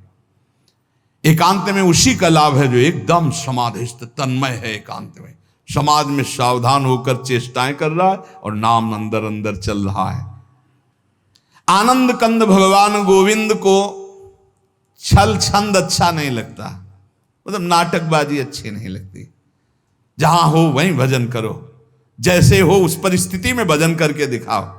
एकांत में उसी का लाभ है जो एकदम समाधिस्थ तन्मय है। एकांत में समाज में सावधान होकर चेष्टाएं कर रहा है और नाम अंदर अंदर चल रहा है। आनंद कंद भगवान गोविंद को छल छंद अच्छा नहीं लगता, मतलब नाटकबाजी अच्छी नहीं लगती। जहां हो वहीं भजन करो, जैसे हो उस परिस्थिति में भजन करके दिखाओ।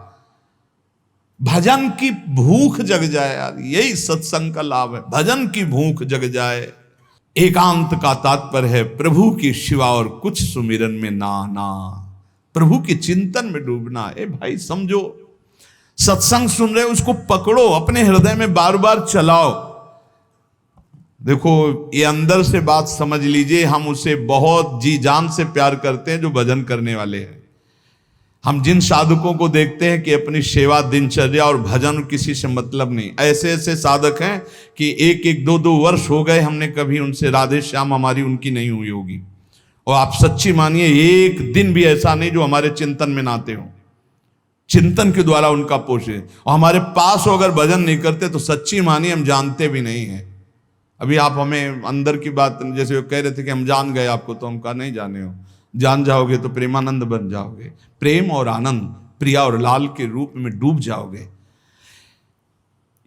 भजन की भूख जग जाए यार, यही सत्संग का लाभ है। भजन की भूख जग जाए। एकांत का तात्पर्य है प्रभु की शिवा और कुछ सुमिरन में ना, प्रभु के चिंतन में डूबना। ए भाई समझो, सत्संग सुन रहे हो उसको पकड़ो, अपने हृदय में बार बार चलाओ। देखो ये अंदर से बात समझ लीजिए, हम उसे बहुत जी जान से प्यार करते हैं जो भजन करने वाले हैं। हम जिन साधकों को देखते हैं कि अपनी सेवा दिनचर्या और भजन किसी से मतलब नहीं, ऐसे ऐसे साधक हैं कि एक एक दो दो वर्ष हो गए हमने कभी उनसे राधे श्याम हमारी उनकी नहीं हुई होगी। और आप सच्ची मानिए एक दिन भी ऐसा नहीं जो हमारे चिंतन में ना आते हो, चिंतन के द्वारा उनका पोषे। और हमारे पास हो अगर भजन नहीं करते तो सच्ची मानिए हम जानते भी नहीं हैं। अभी आप हमें अंदर की बात, जैसे वो कह रहे थे कि हम जान गए आपको, तो हम कहा नहीं जाने हो, जान जाओगे तो प्रेमानंद बन जाओगे। प्रेम और आनंद, प्रिया और लाल के रूप में डूब जाओगे।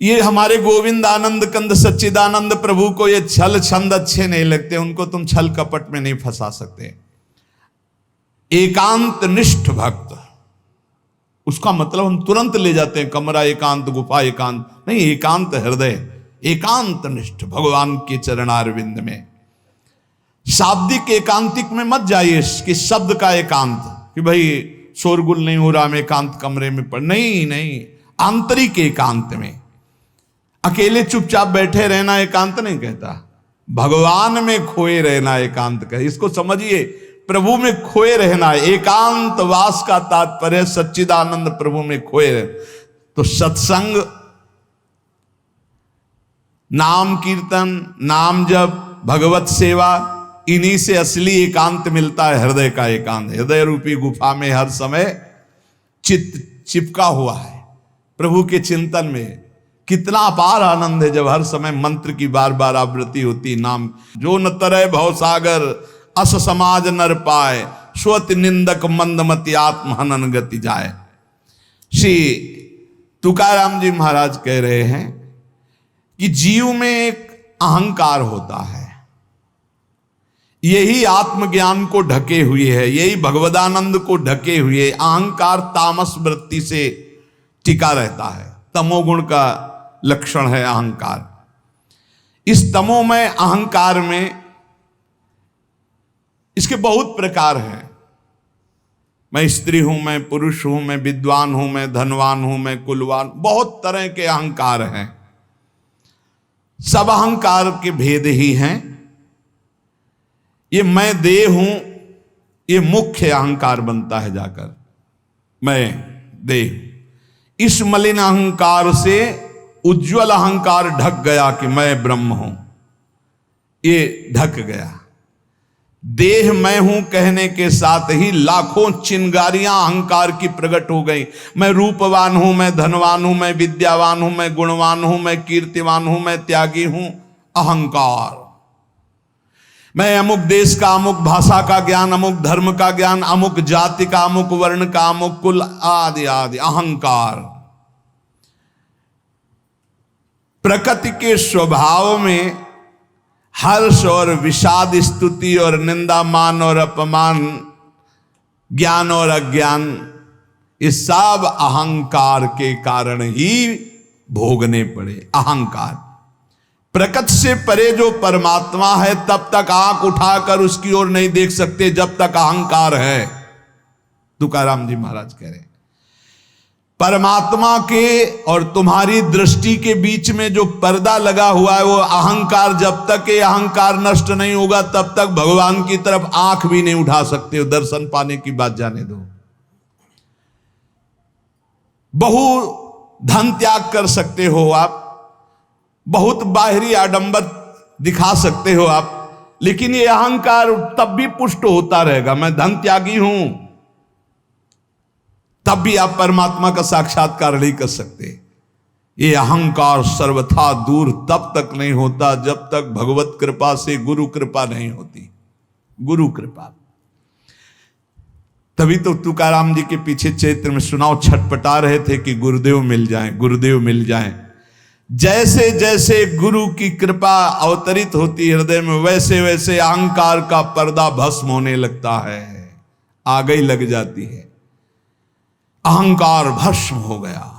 ये हमारे गोविंद आनंद कंद सच्चिदानंद प्रभु को ये छल छंद अच्छे नहीं लगते, उनको तुम छल कपट में नहीं फंसा सकते। एकांत निष्ठ भक्त, उसका मतलब हम तुरंत ले जाते हैं कमरा एकांत, गुफा एकांत, नहीं, एकांत हृदय, एकांत निष्ठ भगवान के चरणारविंद में। शाब्दिक एकांतिक में मत जाइए कि शब्द का एकांत, कि भाई शोरगुल नहीं हो रहा, मैं एकांत कमरे में पढ़, नहीं नहीं, आंतरिक एकांत में। अकेले चुपचाप बैठे रहना एकांत नहीं कहता, भगवान में खोए रहना एकांत कहता। इसको समझिए, प्रभु में खोए रहना, एकांत वास का तात्पर्य सच्चिदानंद प्रभु में खोए रहे। तो सत्संग, नाम कीर्तन, नाम जप, भगवत सेवा, इन्हीं से असली एकांत मिलता है, हृदय का एकांत। हृदय रूपी गुफा में हर समय चित्त चिपका हुआ है प्रभु के चिंतन में। कितना अपार आनंद है जब हर समय मंत्र की बार बार आवृत्ति होती, नाम। जो न तरय भवसागर अस समाज नर पाए, स्वत निंदक मंदमति आत्म हनन गति जाए। श्री तुकाराम जी महाराज कह रहे हैं कि जीव में एक अहंकार होता है, यही आत्मज्ञान को ढके हुए है, यही भगवदानंद को ढके हुए। अहंकार तामस वृत्ति से टिका रहता है, तमोगुण का लक्षण है अहंकार। इस तमोमय अहंकार में इसके बहुत प्रकार हैं। मैं स्त्री हूं, मैं पुरुष हूं, मैं विद्वान हूं, मैं धनवान हूं, मैं कुलवान, बहुत तरह के अहंकार हैं। सब अहंकार के भेद ही हैं। ये मैं देह हूं, ये मुख्य अहंकार बनता है जाकर, मैं देह। इस मलिन अहंकार से उज्जवल अहंकार ढक गया कि मैं ब्रह्म हूं, ये ढक गया। देह मैं हूं कहने के साथ ही लाखों चिंगारियां अहंकार की प्रकट हो गई। मैं रूपवान हूं, मैं धनवान हूं, मैं विद्यावान हूं, मैं गुणवान हूं, मैं कीर्तिवान हूं, मैं त्यागी हूं, अहंकार। मैं अमुक देश का, अमुक भाषा का ज्ञान, अमुक धर्म का ज्ञान, अमुक जाति का, अमुक वर्ण का, अमुक कुल, आदि आदि, अहंकार। प्रकृति के स्वभाव में हर्ष और विषाद, स्तुति और निंदा, मान और अपमान, ज्ञान और अज्ञान, ये सब अहंकार के कारण ही भोगने पड़े। अहंकार। प्रकृति से परे जो परमात्मा है तब तक आंख उठाकर उसकी ओर नहीं देख सकते जब तक अहंकार है। तुकाराम जी महाराज कह रहे हैं, परमात्मा के और तुम्हारी दृष्टि के बीच में जो पर्दा लगा हुआ है वो अहंकार। जब तक ये अहंकार नष्ट नहीं होगा तब तक भगवान की तरफ आंख भी नहीं उठा सकते हो। दर्शन पाने की बात जाने दो। बहु धन त्याग कर सकते हो आप, बहुत बाहरी आडंबर दिखा सकते हो आप, लेकिन ये अहंकार तब भी पुष्ट होता रहेगा। मैं धन त्यागी हूं, तब भी आप परमात्मा का साक्षात्कार नहीं कर सकते। ये अहंकार सर्वथा दूर तब तक नहीं होता जब तक भगवत कृपा से गुरु कृपा नहीं होती। गुरु कृपा। तभी तो तुकाराम जी के पीछे चैत्र में सुनाओ छटपटा रहे थे कि गुरुदेव मिल जाएं, गुरुदेव मिल जाएं। जैसे जैसे गुरु की कृपा अवतरित होती हृदय में वैसे वैसे अहंकार का पर्दा भस्म होने लगता है, आग ही लग जाती है। अहंकार भस्म हो गया।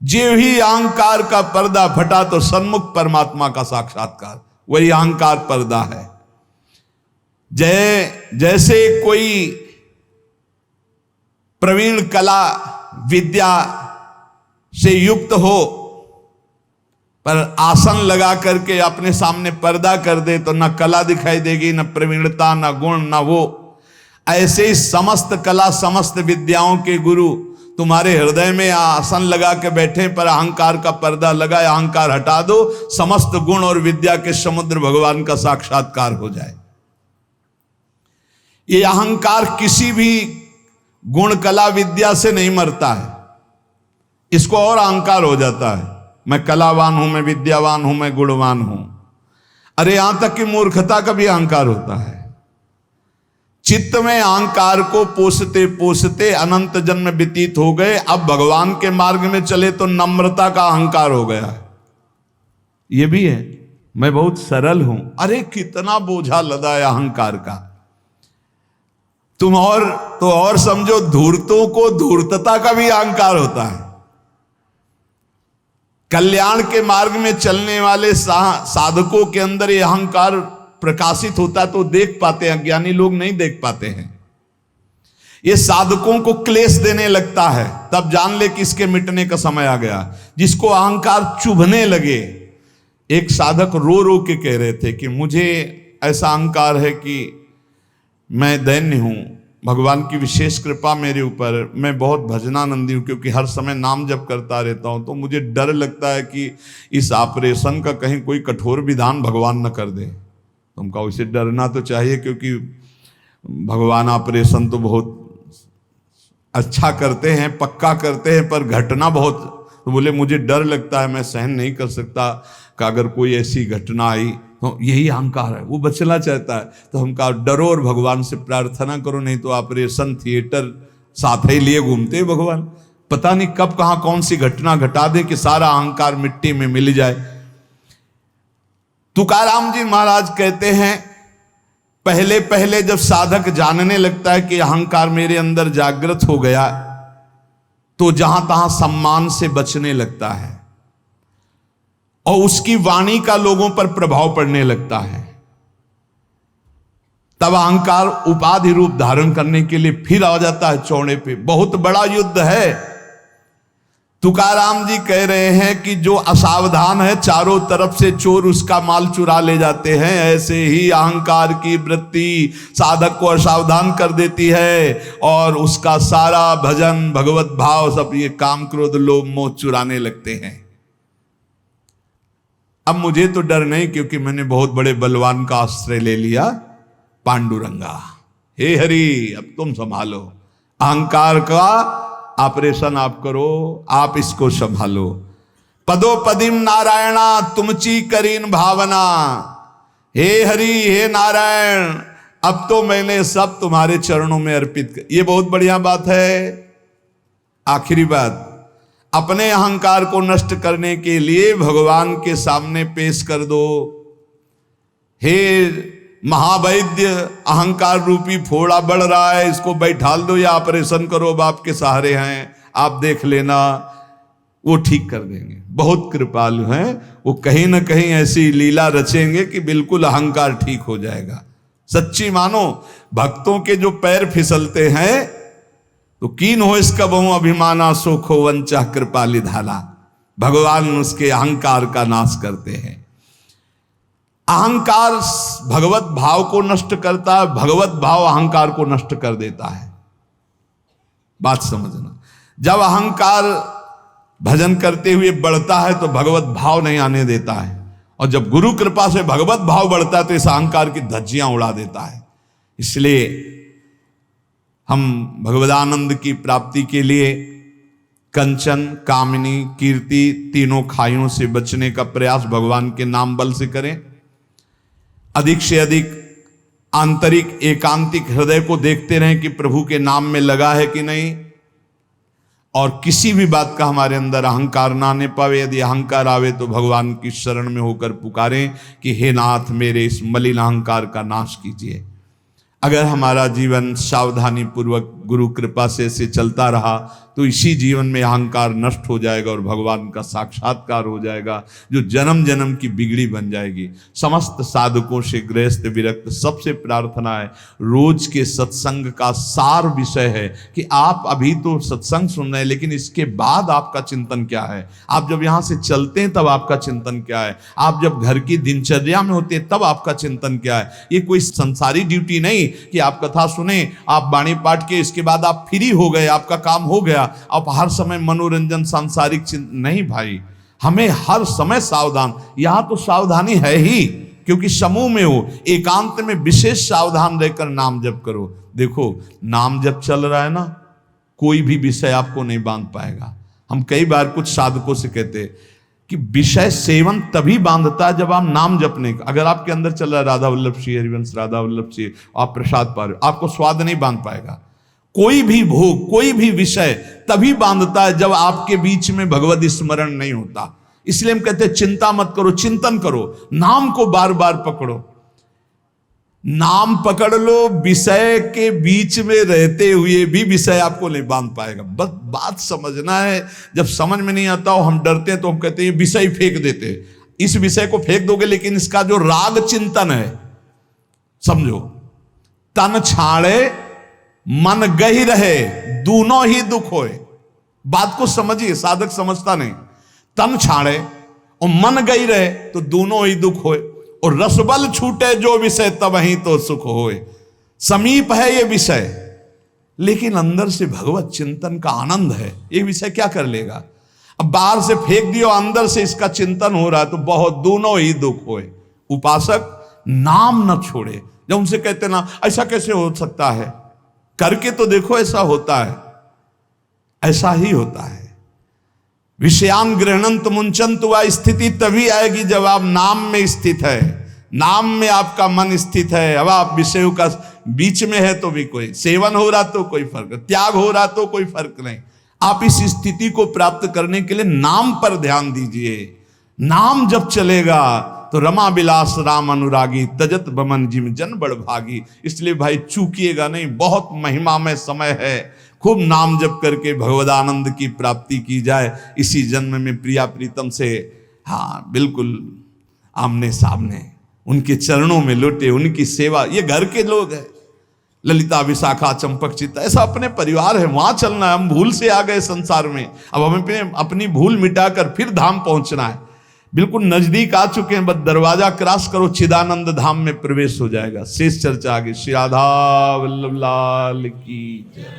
जो ही अहंकार का पर्दा फटा तो सन्मुख परमात्मा का साक्षात्कार, वही अहंकार पर्दा है। जैसे कोई प्रवीण कला विद्या से युक्त हो पर आसन लगा करके अपने सामने पर्दा कर दे तो न कला दिखाई देगी, न प्रवीणता, न गुण, न वो। ऐसे ही समस्त कला समस्त विद्याओं के गुरु तुम्हारे हृदय में आसन लगा के बैठे पर अहंकार का पर्दा लगा। अहंकार हटा दो, समस्त गुण और विद्या के समुद्र भगवान का साक्षात्कार हो जाए। ये अहंकार किसी भी गुण कला विद्या से नहीं मरता है, इसको और अहंकार हो जाता है। मैं कलावान हूं, मैं विद्यावान हूं, मैं गुणवान हूं। अरे यहां तक कि मूर्खता का भी अहंकार होता है। चित्त में अहंकार को पोसते पोसते अनंत जन्म व्यतीत हो गए। अब भगवान के मार्ग में चले तो नम्रता का अहंकार हो गया है। ये भी है, मैं बहुत सरल हूं। अरे कितना बोझा लदा है अहंकार का। तुम और समझो, धूर्तों को धूर्तता का भी अहंकार होता है। कल्याण के मार्ग में चलने वाले साधकों के अंदर ये अहंकार प्रकाशित होता है तो देख पाते हैं, ज्ञानी लोग नहीं देख पाते हैं। ये साधकों को क्लेश देने लगता है, तब जान ले कि इसके मिटने का समय आ गया। जिसको अहंकार चुभने लगे, एक साधक रो रो के कह रहे थे कि मुझे ऐसा अहंकार है कि मैं दैन्य हूं, भगवान की विशेष कृपा मेरे ऊपर, मैं बहुत भजनानंदी हूं, क्योंकि हर समय नाम जप करता रहता हूं, तो मुझे डर लगता है कि इस ऑपरेशन का कहीं कोई कठोर विधान भगवान न कर दे। तुमका उसे डरना तो चाहिए, क्योंकि भगवान ऑपरेशन तो बहुत अच्छा करते हैं, पक्का करते हैं, पर घटना बहुत, तो बोले मुझे डर लगता है, मैं सहन नहीं कर सकता कि अगर कोई ऐसी घटना आई। तो यही अहंकार है, वो बचना चाहता है। तो हम कहा डरो और भगवान से प्रार्थना करो, नहीं तो ऑपरेशन थिएटर साथ ही लिए घूमते हैं भगवान, पता नहीं कब कहां कौन सी घटना घटा दे कि सारा अहंकार मिट्टी में मिल जाए। तुकाराम जी महाराज कहते हैं, पहले पहले जब साधक जानने लगता है कि अहंकार मेरे अंदर जागृत हो गया, तो जहां तहां सम्मान से बचने लगता है और उसकी वाणी का लोगों पर प्रभाव पड़ने लगता है। तब अहंकार उपाधि रूप धारण करने के लिए फिर आ जाता है चौड़े पे। बहुत बड़ा युद्ध है। तुकाराम जी कह रहे हैं कि जो असावधान है, चारों तरफ से चोर उसका माल चुरा ले जाते हैं। ऐसे ही अहंकार की वृत्ति साधक को असावधान कर देती है और उसका सारा भजन, भगवत भाव, सब ये काम, क्रोध, लोभ, मोह चुराने लगते हैं। अब मुझे तो डर नहीं, क्योंकि मैंने बहुत बड़े बलवान का आश्रय ले लिया, पांडुरंगा। हे हरि, अब तुम संभालो अहंकार का ऑपरेशन, आप करो, आप इसको संभालो। पदोपदिम नारायणा तुमची करीन भावना। हे हरि, हे नारायण, अब तो मैंने सब तुम्हारे चरणों में अर्पित कर। ये बहुत बढ़िया बात है। आखिरी बात, अपने अहंकार को नष्ट करने के लिए भगवान के सामने पेश कर दो। हे महावैद्य, अहंकार रूपी फोड़ा बढ़ रहा है, इसको बैठाल दो या ऑपरेशन करो, बाप के सहारे हैं, आप देख लेना, वो ठीक कर देंगे। बहुत कृपालु हैं वो, कहीं ना कहीं ऐसी लीला रचेंगे कि बिल्कुल अहंकार ठीक हो जाएगा। सच्ची मानो, भक्तों के जो पैर फिसलते हैं तो कीन हो इसका बहु अभिमाना, सोखो वंचा कृपाली धाला। भगवान उसके अहंकार का नाश करते हैं। अहंकार भगवत भाव को नष्ट करता है, भगवत भाव अहंकार को नष्ट कर देता है। बात समझना, जब अहंकार भजन करते हुए बढ़ता है तो भगवत भाव नहीं आने देता है, और जब गुरु कृपा से भगवत भाव बढ़ता है तो इस अहंकार की धज्जियां उड़ा देता है। इसलिए हम भगवदानंद की प्राप्ति के लिए कंचन, कामिनी, कीर्ति, तीनों खाइयों से बचने का प्रयास भगवान के नाम बल से करें। अधिक से अधिक आंतरिक एकांतिक हृदय को देखते रहें कि प्रभु के नाम में लगा है कि नहीं, और किसी भी बात का हमारे अंदर अहंकार ना आने पावे। यदि अहंकार आवे तो भगवान की शरण में होकर पुकारें कि हे नाथ, मेरे इस मलिन अहंकार का नाश कीजिए। अगर हमारा जीवन सावधानी पूर्वक गुरु कृपा से चलता रहा तो इसी जीवन में अहंकार नष्ट हो जाएगा और भगवान का साक्षात्कार हो जाएगा, जो जन्म जन्म की बिगड़ी बन जाएगी। समस्त साधकों से गृहस्थ विरक्त सबसे प्रार्थना है, रोज के सत्संग का सार विषय है कि आप अभी तो सत्संग सुन रहे हैं, लेकिन इसके बाद आपका चिंतन क्या है। आप जब यहाँ से चलते हैं तब आपका चिंतन क्या है, आप जब घर की दिनचर्या में होते हैं तब आपका चिंतन क्या है। ये कोई संसारी ड्यूटी नहीं कि आप कथा सुने, आप वाणी पाठ के, इसके बाद आप फ्री हो गए, आपका काम हो गया, आप हर समय मनोरंजन सांसारिक नहीं भाई, हमें हर समय सावधान। यहां तो सावधानी है ही, क्योंकि समूह में हो, एकांत में विशेष सावधान रहकर नाम जप करो। देखो, नाम जप चल रहा है ना, कोई भी विषय आपको नहीं बांध पाएगा। हम कई बार कुछ साधकों से कहते हैं कि विषय सेवन तभी बांधता है जब आप नाम जपने का, अगर आपके अंदर चल रहा है राधा वल्लभ श्री हरिवंश, राधा वल्लभ श्री, आप प्रसाद पा रहे हो, आपको स्वाद नहीं बांध पाएगा। कोई भी भोग, कोई भी विषय तभी बांधता है जब आपके बीच में भगवत स्मरण नहीं होता। इसलिए हम कहते हैं चिंता मत करो, चिंतन करो, नाम को बार बार पकड़ो। नाम पकड़ लो, विषय के बीच में रहते हुए भी विषय आपको नहीं बांध पाएगा। बस बात समझना है। जब समझ में नहीं आता हो, हम डरते हैं तो हम कहते हैं विषय फेंक देते हैं। इस विषय को फेंक दोगे, लेकिन इसका जो राग चिंतन है, समझो, तन छाड़े मन गही रहे, दोनों ही दुख होए। बात को समझिए, साधक समझता नहीं। तन छाड़े और मन गई रहे तो दोनों ही दुख होए, और रसबल छूटे जो विषय तब ही तो सुख होए। समीप है ये विषय, लेकिन अंदर से भगवत चिंतन का आनंद है। ये विषय क्या कर लेगा? अब बाहर से फेंक दियो, अंदर से इसका चिंतन हो रहा है तो बहुत दोनों ही दुख होए। उपासक नाम न छोड़े। जब उनसे कहते ना ऐसा कैसे हो सकता है, करके तो देखो ऐसा होता है, ऐसा ही होता है। विषयान गृहणंत मुंचंत, वह स्थिति तभी आएगी जब आप नाम में स्थित है, नाम में आपका मन स्थित है। अब आप विषयों का बीच में है तो भी कोई सेवन हो रहा तो कोई फर्क, त्याग हो रहा तो कोई फर्क नहीं। आप इस स्थिति को प्राप्त करने के लिए नाम पर ध्यान दीजिए। नाम जब चलेगा तो रमा विलास राम अनुरागी, तजत बमन जिम जन बड़ भागी। इसलिए भाई चूकिएगा नहीं, बहुत महिमामय समय है। खूब नाम जप करके भगवदानंद की प्राप्ति की जाए। इसी जन्म में प्रिया प्रीतम से, हाँ बिल्कुल आमने सामने उनके चरणों में लौटे, उनकी सेवा। ये घर के लोग हैं, ललिता विशाखा चंपक चित्ता, ऐसा अपने परिवार है, वहां चलना है। हम भूल से आ गए संसार में, अब हमें अपनी भूल मिटाकर फिर धाम पहुंचना है। बिल्कुल नजदीक आ चुके हैं, बस दरवाजा क्रॉस करो, चिदानंद धाम में प्रवेश हो जाएगा। शेष चर्चा आगे। श्री राधा वल्लभ लाल की जय।